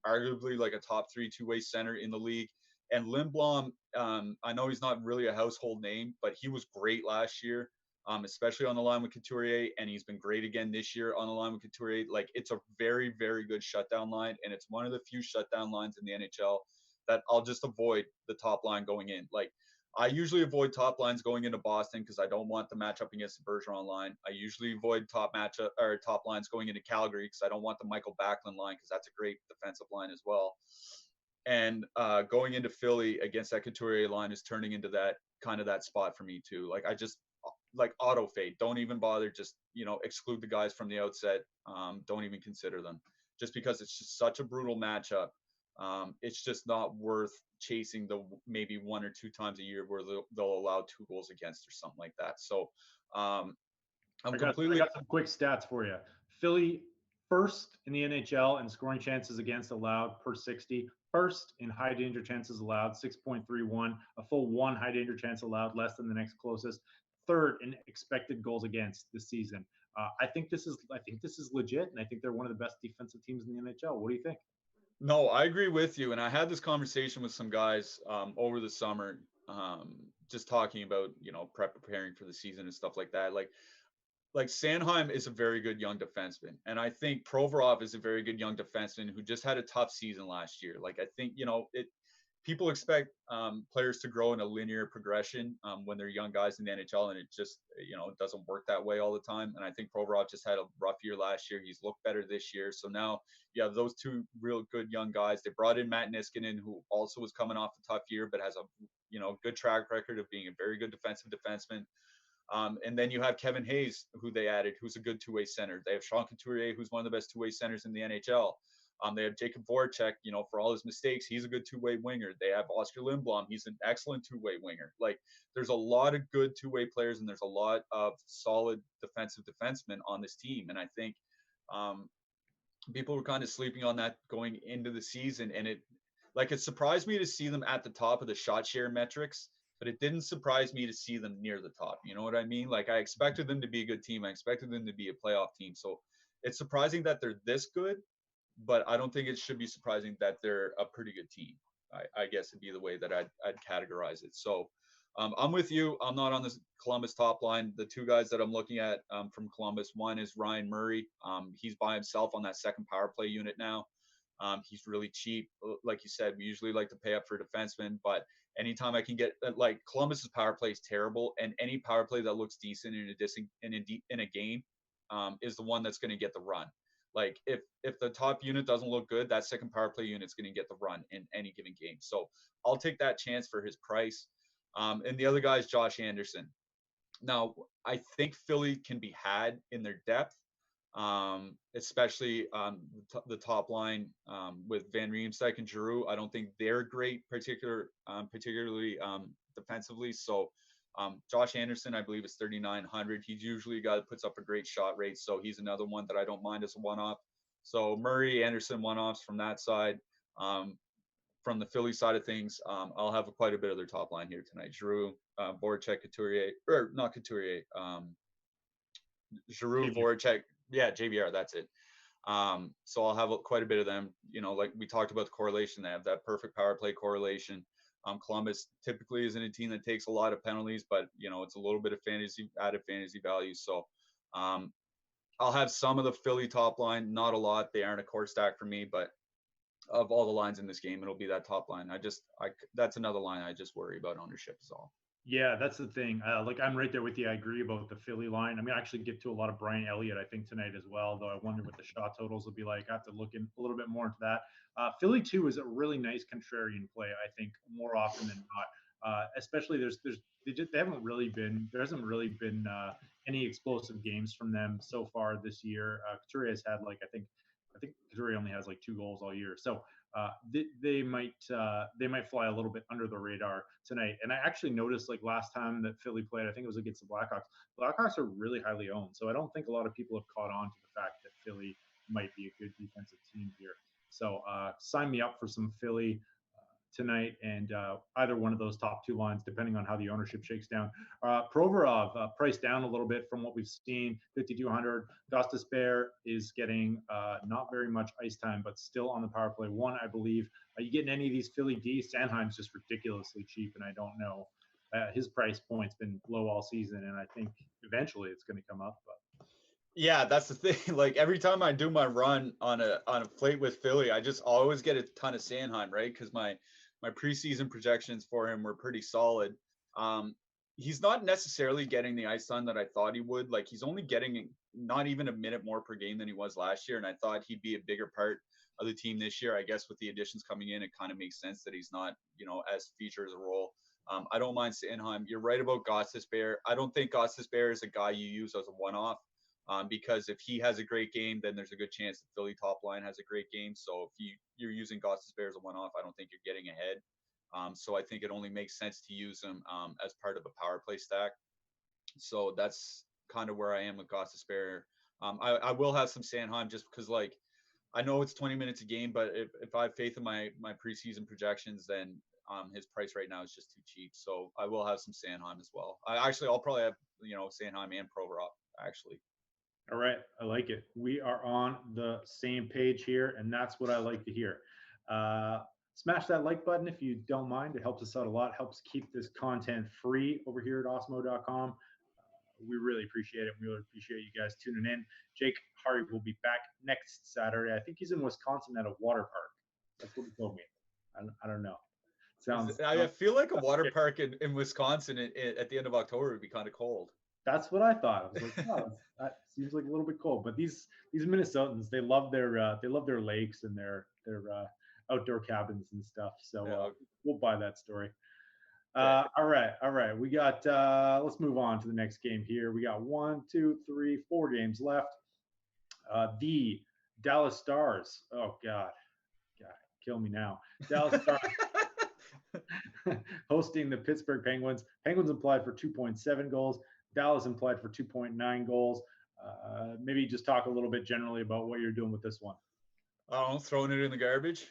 arguably like a top 3 two-way center in the league. And Lindblom, I know he's not really a household name, but he was great last year. Especially on the line with Couturier, and he's been great again this year on the line with Couturier. Like, it's a very, very good shutdown line, and it's one of the few shutdown lines in the NHL that I'll just avoid the top line going in. Like I usually avoid top lines going into Boston because I don't want the matchup against the Bergeron line. I usually avoid top lines going into Calgary because I don't want the Michael Backlund line because that's a great defensive line as well. And going into Philly against that Couturier line is turning into that kind of that spot for me too. Like I just like auto fade. Don't even bother. Just exclude the guys from the outset. Don't even consider them, just because it's just such a brutal matchup. It's just not worth chasing the maybe 1 or 2 times a year where they'll allow 2 goals against or something like that. So I got some quick stats for you. Philly first in the NHL in scoring chances against allowed per 60. First in high danger chances allowed, 6.31. A full 1 high danger chance allowed, less than the next closest. Third in expected goals against this season. I think this is legit, and I think they're one of the best defensive teams in the NHL. What do you think? No, I agree with you. And I had this conversation with some guys over the summer, just talking about, preparing for the season and stuff like that. Like Sanheim is a very good young defenseman. And I think Provorov is a very good young defenseman who just had a tough season last year. Like, I think, people expect players to grow in a linear progression when they're young guys in the NHL, and it just, it doesn't work that way all the time. And I think Provorov just had a rough year last year. He's looked better this year. So now you have those 2 real good young guys. They brought in Matt Niskanen, who also was coming off a tough year, but has a, good track record of being a very good defensive defenseman. And then you have Kevin Hayes, who they added, who's a good 2-way center. They have Sean Couturier, who's one of the best 2-way centers in the NHL. They have Jacob Voracek, for all his mistakes, he's a good 2-way winger. They have Oscar Lindblom. He's an excellent 2-way winger. Like, there's a lot of good 2-way players, and there's a lot of solid defensive defensemen on this team. And I think people were kind of sleeping on that going into the season. And it surprised me to see them at the top of the shot share metrics, but it didn't surprise me to see them near the top. You know what I mean? Like, I expected them to be a good team. I expected them to be a playoff team. So it's surprising that they're this good, but I don't think it should be surprising that they're a pretty good team. I guess it'd be the way that I'd categorize it. So I'm with you. I'm not on this Columbus top line. The 2 guys that I'm looking at from Columbus, one is Ryan Murray. He's by himself on that second power play unit now. He's really cheap. Like you said, we usually like to pay up for defensemen, but anytime I can get, like, Columbus's power play is terrible, and any power play that looks decent in a game is the one that's going to get the run. Like, if the top unit doesn't look good, that second power play unit's going to get the run in any given game. So I'll take that chance for his price. And the other guy is Josh Anderson. Now, I think Philly can be had in their depth, especially the top line with Van Riemsdyk and Giroux. I don't think they're great, particularly defensively. So Josh Anderson, I believe, is 3,900. He's usually a guy that puts up a great shot rate, so he's another one that I don't mind as a one-off. So Murray, Anderson, one-offs from that side. From the Philly side of things, I'll have quite a bit of their top line here tonight. Giroux, Voracek, Couturier, or not Couturier, Giroux, Voracek, JVR, that's it. So I'll have quite a bit of them. Like we talked about the correlation, they have that perfect power play correlation. Columbus typically isn't a team that takes a lot of penalties, but it's a little bit of added fantasy value. So I'll have some of the Philly top line, not a lot. They aren't a core stack for me, but of all the lines in this game, it'll be that top line. That's another line I just worry about ownership is all. Yeah, that's the thing. I'm right there with you. I agree about the Philly line. I actually get to a lot of Brian Elliott, I think, tonight as well, though I wonder what the shot totals will be like. I have to look in a little bit more into that. Philly, too, is a really nice contrarian play, I think, more often than not. Especially there hasn't really been any explosive games from them so far this year. Couturier has had I think Couturier only has 2 goals all year. So they might fly a little bit under the radar tonight. And I actually noticed last time that Philly played, I think it was against the Blackhawks. Blackhawks are really highly owned, so I don't think a lot of people have caught on to the fact that Philly might be a good defensive team here. So sign me up for some Philly tonight, and either one of those top 2 lines, depending on how the ownership shakes down. Provorov priced down a little bit from what we've seen, 5,200. Gostisbehere is getting not very much ice time, but still on the power play 1, I believe. Are you getting any of these Philly D? Sanheim's just ridiculously cheap, and I don't know. His price point's been low all season, and I think eventually it's going to come up. But yeah, that's the thing. Every time I do my run on a plate with Philly, I just always get a ton of Sanheim, right? Because my my preseason projections for him were pretty solid. He's not necessarily getting the ice time that I thought he would. Like, he's only getting not even a minute more per game than he was last year, and I thought he'd be a bigger part of the team this year. I guess with the additions coming in, it kind of makes sense that he's not, as featured as a role. I don't mind Sanheim. You're right about Gostisbehere. I don't think Gostisbehere is a guy you use as a one-off, because if he has a great game, then there's a good chance the Philly top line has a great game. So if you're using Gostisbehere as a one-off, I don't think you're getting ahead. So I think it only makes sense to use him as part of a power play stack. So that's kind of where I am with Gostisbehere. I will have some Sanheim just because, like, I know it's 20 minutes a game, but if I have faith in my preseason projections, then his price right now is just too cheap. So I will have some Sanheim as well. I'll probably have, Sanheim and Provorov, actually. All right. I like it. We are on the same page here, and that's what I like to hear. Smash that like button if you don't mind. It helps us out a lot. It helps keep this content free over here at Osmo.com. We really appreciate it. We really appreciate you guys tuning in. Jake Hari will be back next Saturday. I think he's in Wisconsin at a water park. That's what he told me. I don't know. I feel like a water park in Wisconsin at the end of October would be kind of cold. That's what I thought. I was like, oh, that seems like a little bit cold. But these Minnesotans, they love their lakes and their outdoor cabins and stuff. So we'll buy that story. All right. We got. Let's move on to the next game here. We got 1, 2, 3, 4 games left. The Dallas Stars. Oh God, kill me now. Dallas Stars hosting the Pittsburgh Penguins. Penguins implied for 2.7 goals. Dallas implied for 2.9 goals. Maybe just talk a little bit generally about what you're doing with this one. Oh, throwing it in the garbage.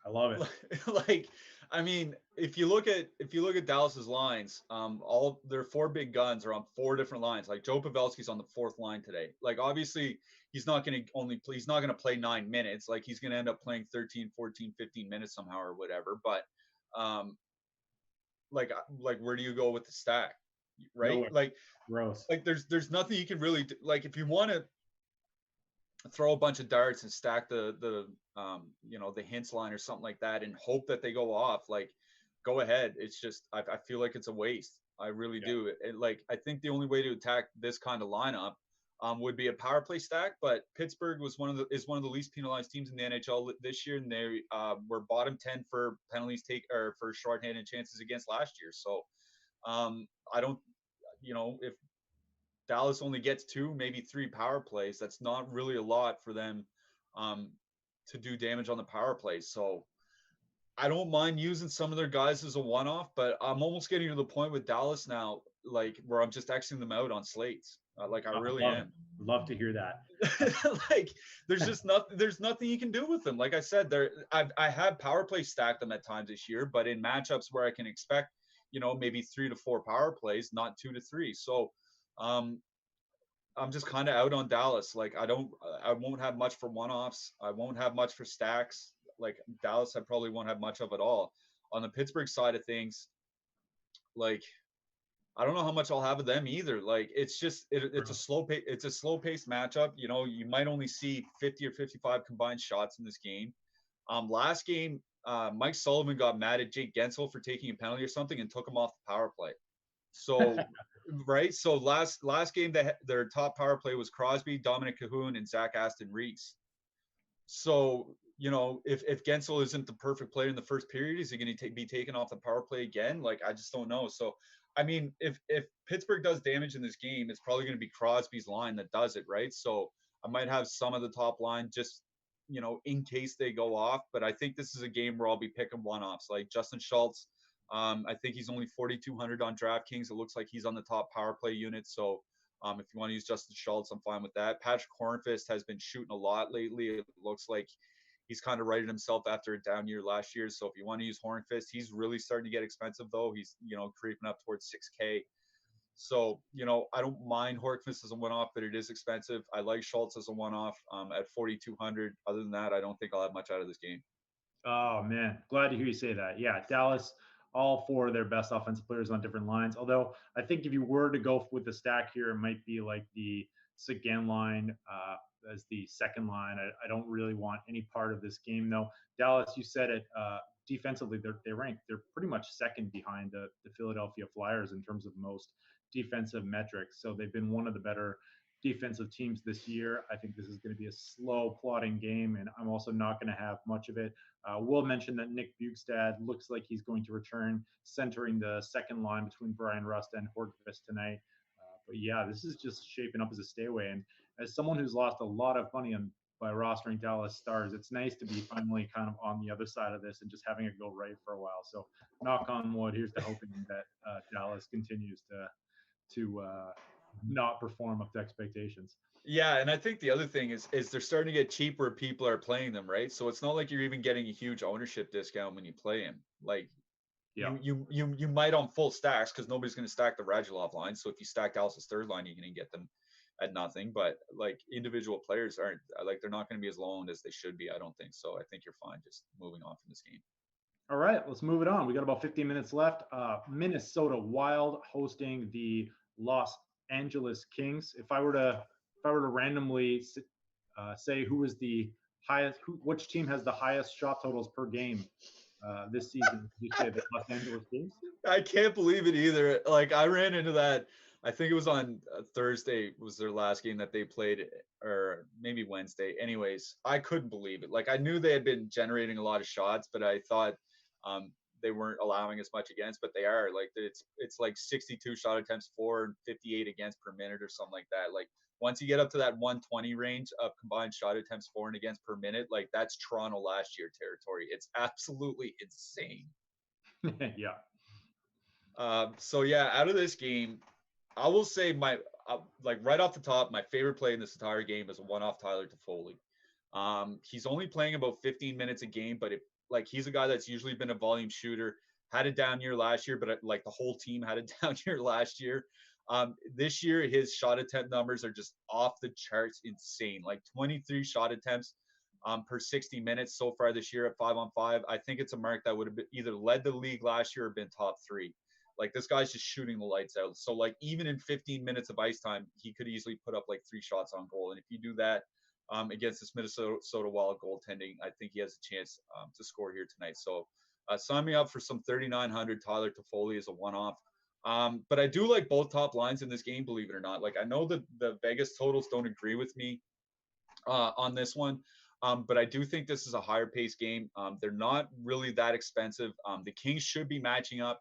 I love it. Like, I mean, if you look at Dallas's lines, all their 4 big guns are on 4 different lines. Like, Joe Pavelski's on the 4th line today. Like, obviously, he's not going to play 9 minutes. Like, he's going to end up playing 13, 14, 15 minutes somehow or whatever. But, like where do you go with the stack? Right? Nowhere. Like, gross. Like, there's nothing you can really do. Like, if you want to throw a bunch of darts and stack the hints line or something like that and hope that they go off, like, go ahead. It's just I feel like it's a waste. I really do. Like, I think the only way to attack this kind of lineup would be a power play stack. But Pittsburgh is one of the least penalized teams in the NHL this year, and they were bottom 10 for penalties for shorthanded chances against last year. So I don't, if Dallas only gets 2, maybe 3 power plays, that's not really a lot for them to do damage on the power play. So I don't mind using some of their guys as a one-off, but I'm almost getting to the point with Dallas now, like, where I'm just Xing them out on slates. Like, I really am. Love to hear that. Like, there's nothing you can do with them. Like I said, I have power play stacked them at times this year, but in matchups where I can expect, maybe 3 to 4 power plays, not 2 to 3. So I'm just kind of out on Dallas. Like, I won't have much for one-offs. I won't have much for stacks. Like, Dallas, I probably won't have much of it all. On the Pittsburgh side of things, like, I don't know how much I'll have of them either. Like, it's just it's a slow-paced matchup. You might only see 50 or 55 combined shots in this game. Last game, Mike Sullivan got mad at Jake Gensel for taking a penalty or something and took him off the power play. So, right. So last game, their top power play was Crosby, Dominic Cahoon, and Zach Aston Reese. So, if Gensel isn't the perfect player in the first period, is he going to be taken off the power play again? Like, I just don't know. So, I mean, if Pittsburgh does damage in this game, it's probably going to be Crosby's line that does it, right? So I might have some of the top line just, in case they go off. But I think this is a game where I'll be picking one-offs. Like Justin Schultz, I think he's only 4,200 on DraftKings. It looks like he's on the top power play unit. So if you want to use Justin Schultz, I'm fine with that. Patrick Hornqvist has been shooting a lot lately. It looks like he's kind of righted himself after a down year last year. So if you want to use Hornqvist, he's really starting to get expensive, though. He's, creeping up towards 6K. So, I don't mind Hornqvist as a one-off, but it is expensive. I like Schultz as a one-off at 4,200. Other than that, I don't think I'll have much out of this game. Oh, man. Glad to hear you say that. Yeah, Dallas, all 4 of their best offensive players on different lines. Although I think if you were to go with the stack here, it might be like the Seguin line as the second line. I don't really want any part of this game, though. Dallas, you said it. defensively, they're pretty much second behind the Philadelphia Flyers in terms of most defensive metrics. So they've been one of the better defensive teams this year. I think this is going to be a slow, plodding game, and I'm also not going to have much of it. Will mention that Nick Bjugstad looks like he's going to return, centering the second line between Brian Rust and Horkvist tonight. But yeah, this is just shaping up as a stay away. And as someone who's lost a lot of money by rostering Dallas Stars, it's nice to be finally kind of on the other side of this and just having it go right for a while. So knock on wood, here's to hoping that Dallas continues to not perform up to expectations. Yeah, and I think the other thing is they're starting to get cheap where people are playing them, right? So it's not like you're even getting a huge ownership discount when you play him. Like Yeah. you might on full stacks because nobody's going to stack the Radulov line. So if you stack Dallas's third line, you're going to get them at nothing. But like individual players aren't like they're not going to be as low owned as they should be. I don't think so. I think you're fine just moving on from this game. All right, let's move it on. We got about 15 minutes left. Minnesota Wild hosting the Los Angeles Kings. If I were to randomly say who is the highest, which team has the highest shot totals per game this season, would you say the Los Angeles Kings? I can't believe it either. Like I ran into that. I think it was on Thursday was their last game that they played, or maybe Wednesday. Anyways, I couldn't believe it. Like I knew they had been generating a lot of shots, but I thought they weren't allowing as much against, but they are. Like it's like 62 shot attempts for and 58 against per minute or something like that. Like once you get up to that 120 range of combined shot attempts for and against per minute, like that's Toronto last year territory. It's absolutely insane. Yeah. So yeah, out of this game, I will say my like right off the top, my favorite play in this entire game is a one-off Tyler Toffoli. He's only playing about 15 minutes a game, but like he's a guy that's usually been a volume shooter. Had a down year last year, but like the whole team had a down year last year. This year, his shot attempt numbers are just off the charts, insane. Like 23 shot attempts per 60 minutes so far this year at 5-on-5. I think it's a mark that would have either led the league last year or been top 3. Like this guy's just shooting the lights out. So like even in 15 minutes of ice time, he could easily put up like 3 shots on goal. And if you do that against this Minnesota Wild goaltending, I think he has a chance to score here tonight. So sign me up for some 3,900 Tyler Toffoli as a one-off. But I do like both top lines in this game, believe it or not. Like I know that the Vegas totals don't agree with me on this one. But I do think this is a higher pace game. They're not really that expensive. The Kings should be matching up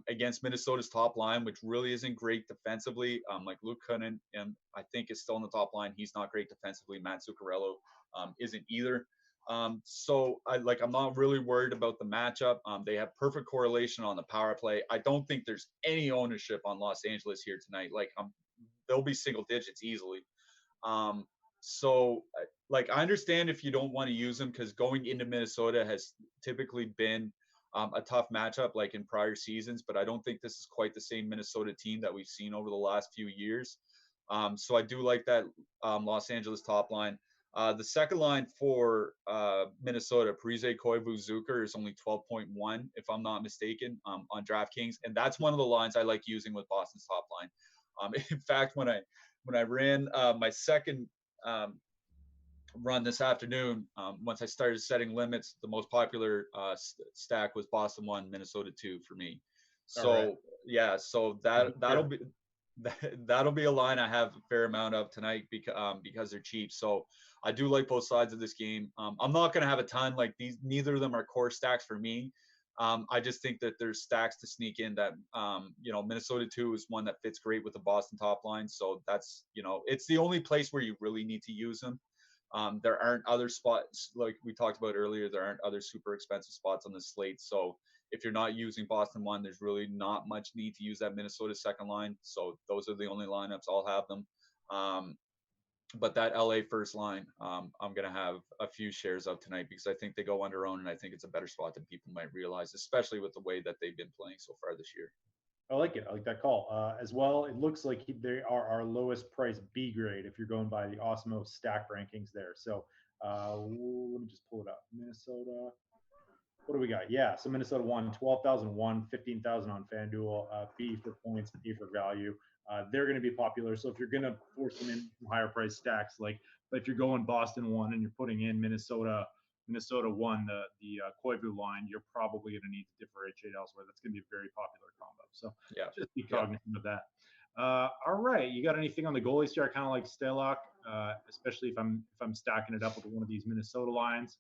against Minnesota's top line, which really isn't great defensively. Like Luke Kunin, I think is still in the top line. He's not great defensively. Matt Zuccarello isn't either. So I'm not really worried about the matchup. They have perfect correlation on the power play. I don't think there's any ownership on Los Angeles here tonight. Like they'll be single digits easily. So like I understand if you don't want to use them because going into Minnesota has typically been a tough matchup like in prior seasons, but I don't think this is quite the same Minnesota team that we've seen over the last few years. So I do like that Los Angeles top line. The second line for Minnesota, Parise Koivu Zucker, is only 12.1, if I'm not mistaken, on DraftKings, and that's one of the lines I like using with Boston's top line. In fact, when I ran my second run this afternoon, once I started setting limits, the most popular stack was Boston 1, Minnesota 2 for me. So right. Yeah, so that'll be a line I have a fair amount of tonight because they're cheap. So I do like both sides of this game. I'm not going to have a ton like these. Neither of them are core stacks for me. I just think that there's stacks to sneak in that, Minnesota 2 is one that fits great with the Boston top line. So that's, it's the only place where you really need to use them. There aren't other spots like we talked about earlier. There aren't other super expensive spots on the slate. So if you're not using Boston 1, there's really not much need to use that Minnesota second line. So those are the only lineups. I'll have them. But that LA first line, I'm going to have a few shares of tonight because I think they go under own, and I think it's a better spot than people might realize, especially with the way that they've been playing so far this year. I like it. I like that call. As well, it looks like they are our lowest price B grade if you're going by the Osmo stack rankings there. So let me just pull it up. Minnesota. What do we got? Yeah, so Minnesota won 12,001, 15,000 on FanDuel, B for points, A for value. They're going to be popular. So if you're going to force them in higher price stacks, like if you're going Boston 1 and you're putting in Minnesota Minnesota won the Koivu line, you're probably going to need to differentiate elsewhere. That's going to be a very popular combo. So Yeah. just be cognizant of that. All right, you got anything on the goalies here? I kind of like Stalock, especially if I'm stacking it up with one of these Minnesota lines.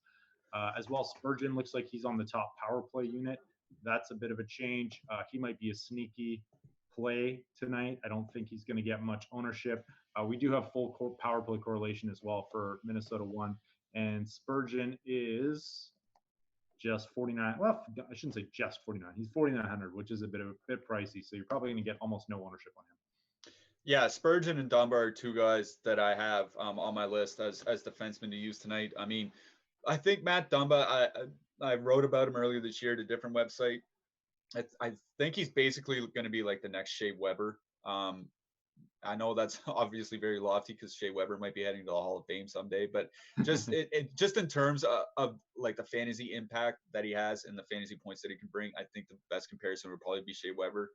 As well, Spurgeon looks like he's on the top power play unit. That's a bit of a change. He might be a sneaky play tonight. I don't think he's going to get much ownership. We do have full power play correlation as well for Minnesota 1. And Spurgeon is just 49. Well, I shouldn't say just 49. He's 4,900, which is a bit pricey. So you're probably going to get almost no ownership on him. Yeah, Spurgeon and Dunbar are two guys that I have on my list as defensemen to use tonight. I mean, I think Matt Dumba, I wrote about him earlier this year at a different website. I think he's basically going to be like the next Shea Weber. I know that's obviously very lofty because Shea Weber might be heading to the Hall of Fame someday, but just just in terms of like the fantasy impact that he has and the fantasy points that he can bring, I think the best comparison would probably be Shea Weber,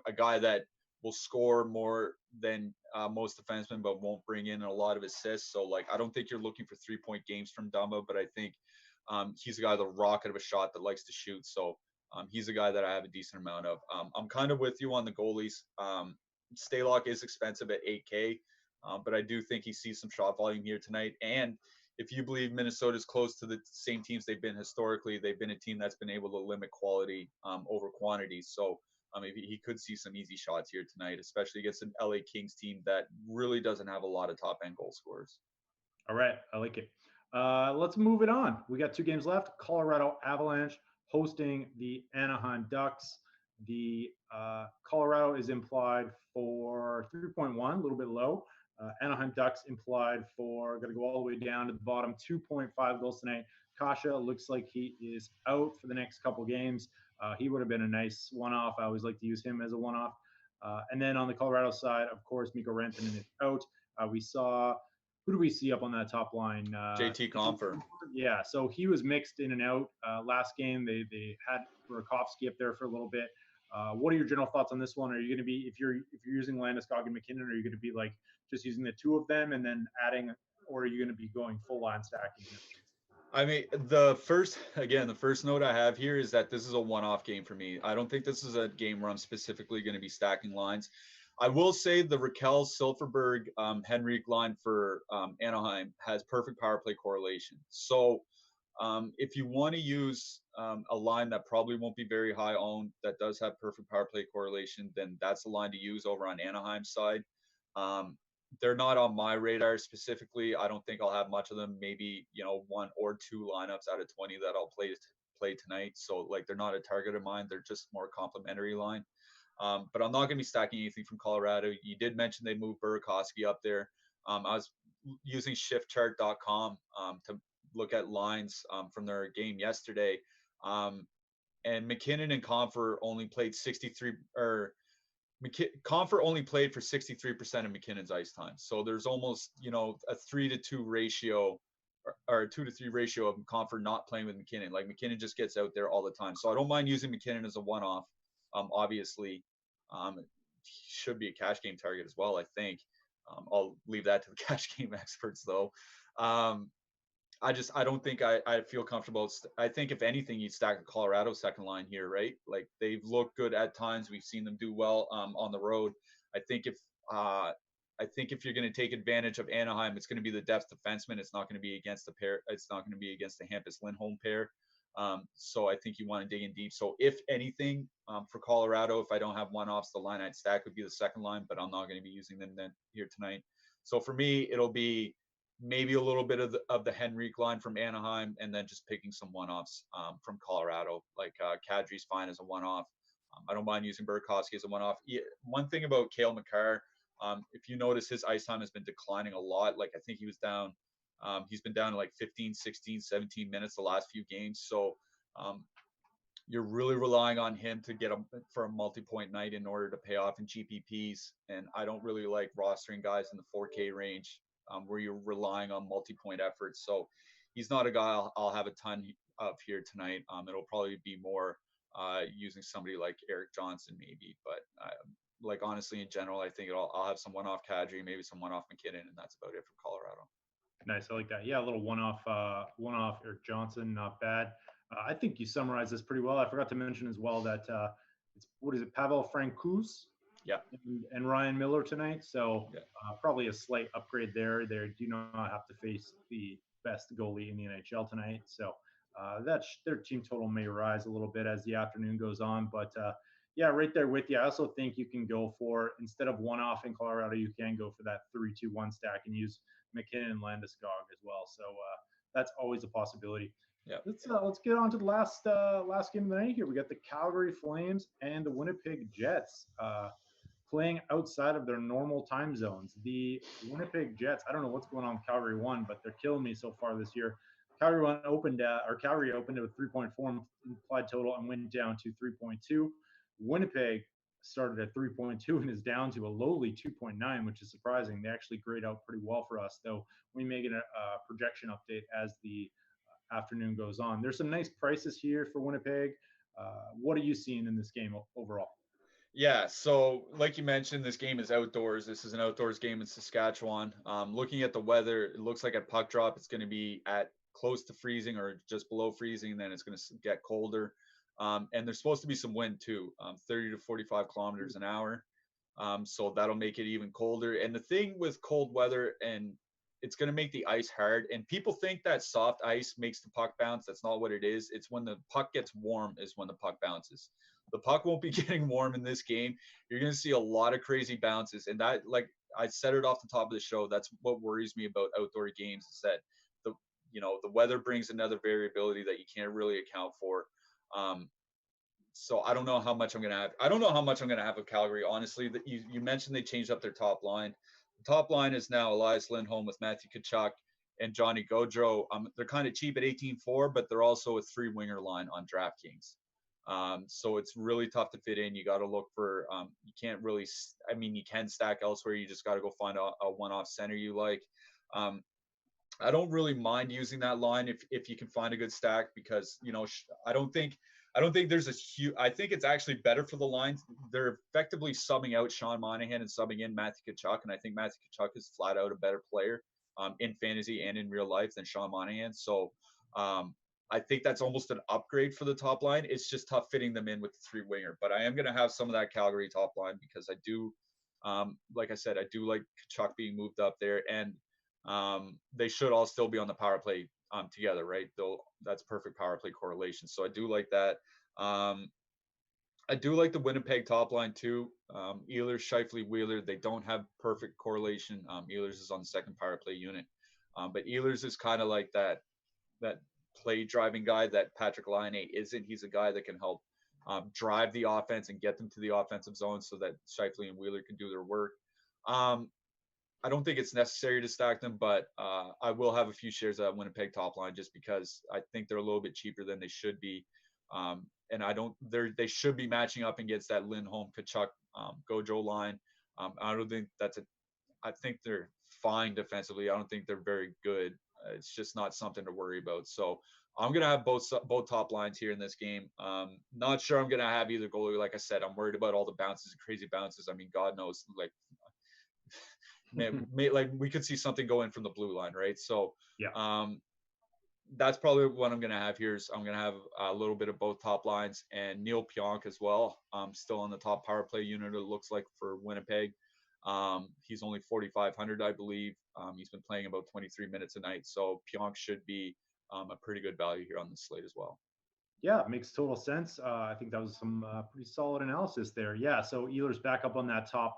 a guy that will score more than most defensemen, but won't bring in a lot of assists. So like, I don't think you're looking for 3-point games from Dumba, but I think he's a guy with a rocket of a shot that likes to shoot. So he's a guy that I have a decent amount of. I'm kind of with you on the goalies. Stalock is expensive at 8K, but I do think he sees some shot volume here tonight. And if you believe Minnesota's close to the same teams they've been historically, they've been a team that's been able to limit quality over quantity. So he could see some easy shots here tonight, especially against an LA Kings team that really doesn't have a lot of top-end goal scorers. All right, I like it. Let's move it on. We got 2 games left. Colorado Avalanche hosting the Anaheim Ducks. The Colorado is implied for 3.1, a little bit low. Anaheim Ducks implied for, going to go all the way down to the bottom, 2.5 goals tonight. Kasha looks like he is out for the next couple games. He would have been a nice one-off. I always like to use him as a one-off. And then on the Colorado side, of course, Mikko Rantanen is out. We saw, who do we see up on that top line? JT Compher. Yeah, so he was mixed in and out. Last game, they had Burakovsky up there for a little bit. What are your general thoughts on this one? Are you going to be, if you're using Landeskog and McKinnon, are you going to be like just using the 2 of them and then adding, or are you going to be going full line stacking? I mean, the first note I have here is that this is a one-off game for me. I don't think this is a game where I'm specifically going to be stacking lines. I will say the Raquel Silverberg Henrique line for Anaheim has perfect power play correlation. So if you want to use a line that probably won't be very high owned, that does have perfect power play correlation, then that's the line to use over on Anaheim's side. They're not on my radar specifically. I don't think I'll have much of them. Maybe 1 or 2 lineups out of 20 that I'll play tonight. So like they're not a target of mine. They're just more complimentary line. But I'm not going to be stacking anything from Colorado. You did mention they moved Burakovsky up there. I was using shiftchart.com to look at lines from their game yesterday. And McKinnon and Compher only played 63 or Compher only played for 63% of McKinnon's ice time. So there's almost, a 3-to-2 ratio or a 2-to-3 ratio of Compher not playing with McKinnon. Like McKinnon just gets out there all the time. So I don't mind using McKinnon as a one-off. Obviously, he should be a cash game target as well, I think. I'll leave that to the cash game experts though. I don't think I feel comfortable. I think if anything, you'd stack the Colorado second line here, right? Like they've looked good at times. We've seen them do well on the road. I think if you're going to take advantage of Anaheim, it's going to be the depth defenseman. It's not going to be against the pair. It's not going to be against the Hampus-Lindholm pair. So I think you want to dig in deep. So if anything, for Colorado, if I don't have one-offs, the line I'd stack would be the second line, but I'm not going to be using them then here tonight. So for me, it'll be maybe a little bit of the Henrique line from Anaheim, and then just picking some one-offs from Colorado. Like Kadri's fine as a one-off. I don't mind using Burakovsky as a one-off. One thing about Cale Makar, if you notice, his ice time has been declining a lot. Like I think he was down. He's been down to like 15, 16, 17 minutes the last few games. So you're really relying on him to get him for a multi-point night in order to pay off in GPPs. And I don't really like rostering guys in the 4K range where you're relying on multi-point efforts. So he's not a guy I'll have a ton of here tonight. It'll probably be more using somebody like Eric Johnson maybe. But like honestly, in general, I think I'll have some one-off Kadri, maybe some one-off McKinnon, and that's about it for Colorado. Nice. I like that. Yeah, a little one-off Eric Johnson, not bad. I think you summarized this pretty well. I forgot to mention as well that it's what is it, Pavel Francouz Yeah. and Ryan Miller tonight. So Yeah. probably a slight upgrade there. They do not have to face the best goalie in the NHL tonight. So their team total may rise a little bit as the afternoon goes on. But yeah, right there with you. I also think you can go for, instead of one-off in Colorado, you can go for that 3-2-1 stack and use McKinnon and Landeskog as well. So that's always a possibility. Yeah. Let's get on to the last game of the night here. We got the Calgary Flames and the Winnipeg Jets playing outside of their normal time zones. The Winnipeg Jets, I don't know what's going on with Calgary 1, but they're killing me so far this year. Calgary opened at a 3.4 implied total and went down to 3.2. Winnipeg started at 3.2 and is down to a lowly 2.9, which is surprising. They actually grade out pretty well for us, though we may get a projection update as the afternoon goes on. There's some nice prices here for Winnipeg. What are you seeing in this game overall? Yeah, so like you mentioned, this game is outdoors. This is an outdoors game in Saskatchewan. Looking at the weather, it looks like at puck drop, it's going to be at close to freezing or just below freezing. Then it's going to get colder. And there's supposed to be some wind too, 30 to 45 kilometers an hour. So that'll make it even colder. And the thing with cold weather, and it's going to make the ice hard. And people think that soft ice makes the puck bounce. That's not what it is. It's when the puck gets warm is when the puck bounces. The puck won't be getting warm in this game. You're going to see a lot of crazy bounces. And that, like I said it off the top of the show, that's what worries me about outdoor games, is that the weather brings another variability that you can't really account for. So I don't know how much I'm going to have. I don't know how much I'm going to have of Calgary, honestly. That you mentioned they changed up their top line. The top line is now Elias Lindholm with Matthew Tkachuk and Johnny Gaudreau. They're kind of cheap at 18.4, but they're also a 3-winger line on DraftKings. So it's really tough to fit in. You got to look for, you can't really, I mean, you can stack elsewhere. You just got to go find a one-off center you like. I don't really mind using that line if you can find a good stack, because, I don't think there's a huge, I think it's actually better for the lines. They're effectively subbing out Sean Monahan and subbing in Matthew Tkachuk. And I think Matthew Tkachuk is flat out a better player in fantasy and in real life than Sean Monahan. So I think that's almost an upgrade for the top line. It's just tough fitting them in with the 3-winger. But I am going to have some of that Calgary top line because I do, like I said, I do like Tkachuk being moved up there. And they should all still be on the power play together, right? That's perfect power play correlation. So I do like that. I do like the Winnipeg top line too. Ehlers, Scheifele, Wheeler, they don't have perfect correlation. Ehlers is on the second power play unit. But Ehlers is kind of like that play driving guy that Patrick Laine isn't. He's a guy that can help drive the offense and get them to the offensive zone so that Scheifele and Wheeler can do their work. I don't think it's necessary to stack them, but I will have a few shares of that Winnipeg top line just because I think they're a little bit cheaper than they should be. And they should be matching up against that Lindholm, Tkachuk, Gaudreau line. I don't think I think they're fine defensively. I don't think they're very good. It's just not something to worry about. So I'm going to have both top lines here in this game. Not sure I'm going to have either goalie. Like I said, I'm worried about all the bounces and crazy bounces. I mean, God knows, like, like we could see something go in from the blue line, right? So yeah. That's probably what I'm going to have here. Is I'm going to have a little bit of both top lines and Neil Pionk as well. Still on the top power play unit, it looks like, for Winnipeg. He's only 4,500, I believe. He's been playing about 23 minutes a night. So Pionk should be a pretty good value here on the slate as well. Yeah, it makes total sense. I think that was some pretty solid analysis there. Yeah, so Ehlers back up on that top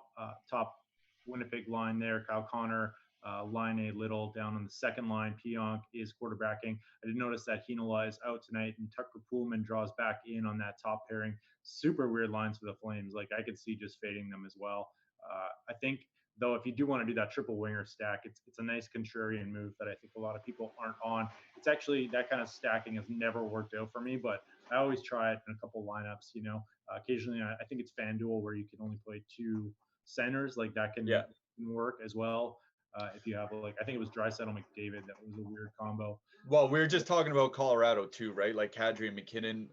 Winnipeg line there. Kyle Connor, Laine Little down on the second line. Pionk is quarterbacking. I did notice that Heinola is out tonight, and Tucker Poolman draws back in on that top pairing. Super weird lines for the Flames. Like, I could see just fading them as well. I think, though, if you do want to do that triple winger stack, it's a nice contrarian move that I think a lot of people aren't on. It's actually, that kind of stacking has never worked out for me, but I always try it in a couple lineups. Occasionally I think it's FanDuel where you can only play 2 centers. Like, that can work as well. If you have, like, I think it was Draisaitl McDavid, that was a weird combo. Well, we were just talking about Colorado too, right? Like Kadri and McKinnon,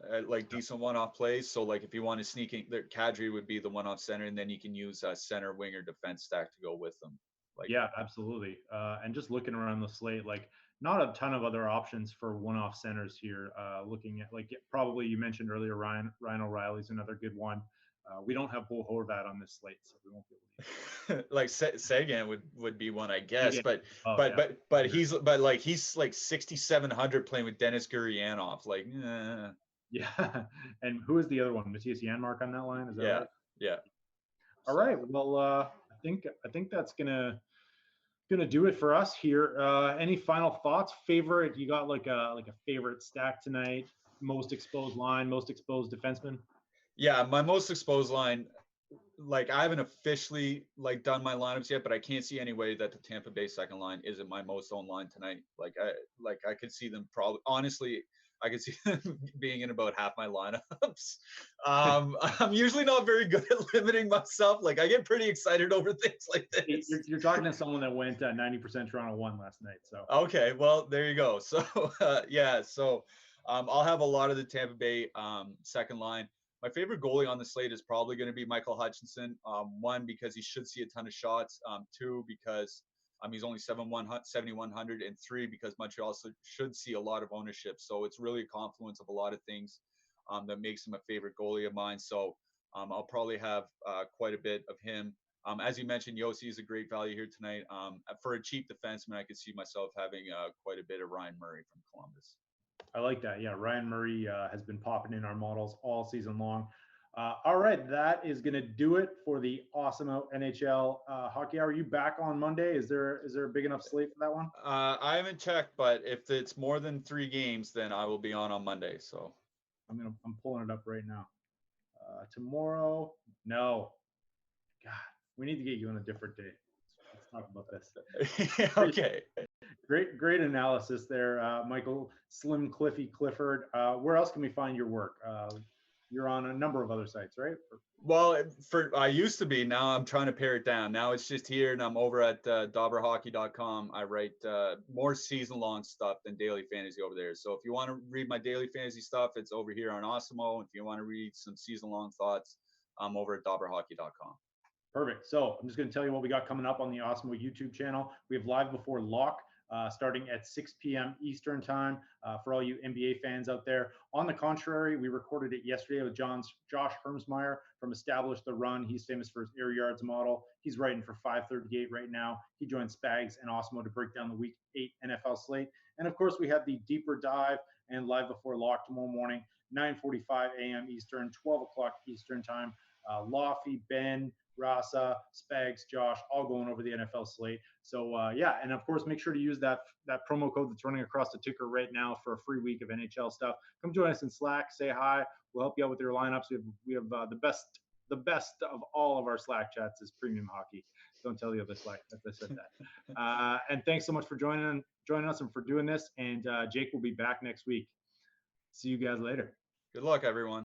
decent one-off plays. So, like, if you want to sneak in, Kadri would be the one-off center, and then you can use a center winger defense stack to go with them. Like, yeah, absolutely. And just looking around the slate, like not a ton of other options for one-off centers here. Looking at like probably you mentioned earlier, Ryan O'Reilly's another good one. We don't have Bull Horvat on this slate, so we won't be able to use like Sagan would be one, I guess, Sagan. but Oh, but yeah. but he's like 6,700 playing with Dennis Gurianov. Like, Yeah. And who is the other one? Matthias Janmark on that line? Is that yeah, right? yeah. All right. Well, I think that's gonna do it for us here. Any final thoughts? Favorite? You got like a favorite stack tonight? Most exposed line, most exposed defenseman? Yeah, my most exposed line, like I haven't officially like done my lineups yet, but I can't see any way that the Tampa Bay second line isn't my most owned line tonight. I could see them probably, honestly, I could see them being in about half my lineups. I'm usually not very good at limiting myself. Like I get pretty excited over things like this. You're talking to someone that went 90% Toronto won last night. So okay, well there you go. So yeah, so I'll have a lot of the Tampa Bay second line. My favorite goalie on the slate is probably going to be Michael Hutchinson. One, because he should see a ton of shots. Two, because he's only 7,100. And three, because Montreal should see a lot of ownership. So it's really a confluence of a lot of things that makes him a favorite goalie of mine. So I'll probably have quite a bit of him. As you mentioned, Yossi is a great value here tonight. For a cheap defenseman, I could see myself having quite a bit of Ryan Murray from Columbus. I like that. Yeah, Ryan Murray has been popping in our models all season long. All right, that is going to do it for the Awesome Out NHL Hockey Hour. Are you back on Monday? Is there a big enough slate for that one? I haven't checked, but if it's more than 3 games, then I will be on Monday. So I'm pulling it up right now. Tomorrow, no. God, we need to get you on a different day. Let's talk about this. okay. Great analysis there, Michael Slim Cliffy Clifford. Where else can we find your work? You're on a number of other sites, right? Well, I used to be. Now I'm trying to pare it down. Now it's just here, and I'm over at dauberhockey.com. I write more season-long stuff than daily fantasy over there. So if you want to read my daily fantasy stuff, it's over here on Awesemo. If you want to read some season-long thoughts, I'm over at dauberhockey.com. Perfect. So I'm just going to tell you what we got coming up on the Awesemo YouTube channel. We have Live Before Lock. Starting at 6 p.m. Eastern time for all you NBA fans out there. On the contrary, we recorded it yesterday with Josh Hermsmeyer from Establish the Run. He's famous for his air yards model. He's writing for 538 right now. He joined Spags and Awesemo to break down the Week 8 NFL slate. And of course, we have the Deeper Dive and Live Before Lock tomorrow morning, 9:45 a.m. Eastern, 12 o'clock Eastern time. Lofty, Ben, Rasa, Spags, Josh, all going over the NFL slate. So yeah, and of course, make sure to use that promo code that's running across the ticker right now for a free week of NHL stuff. Come join us in Slack, say hi. We'll help you out with your lineups. We have the best of all of our Slack chats is premium hockey. Don't tell the other Slack that I said that. And thanks so much for joining us and for doing this. And Jake will be back next week. See you guys later. Good luck, everyone.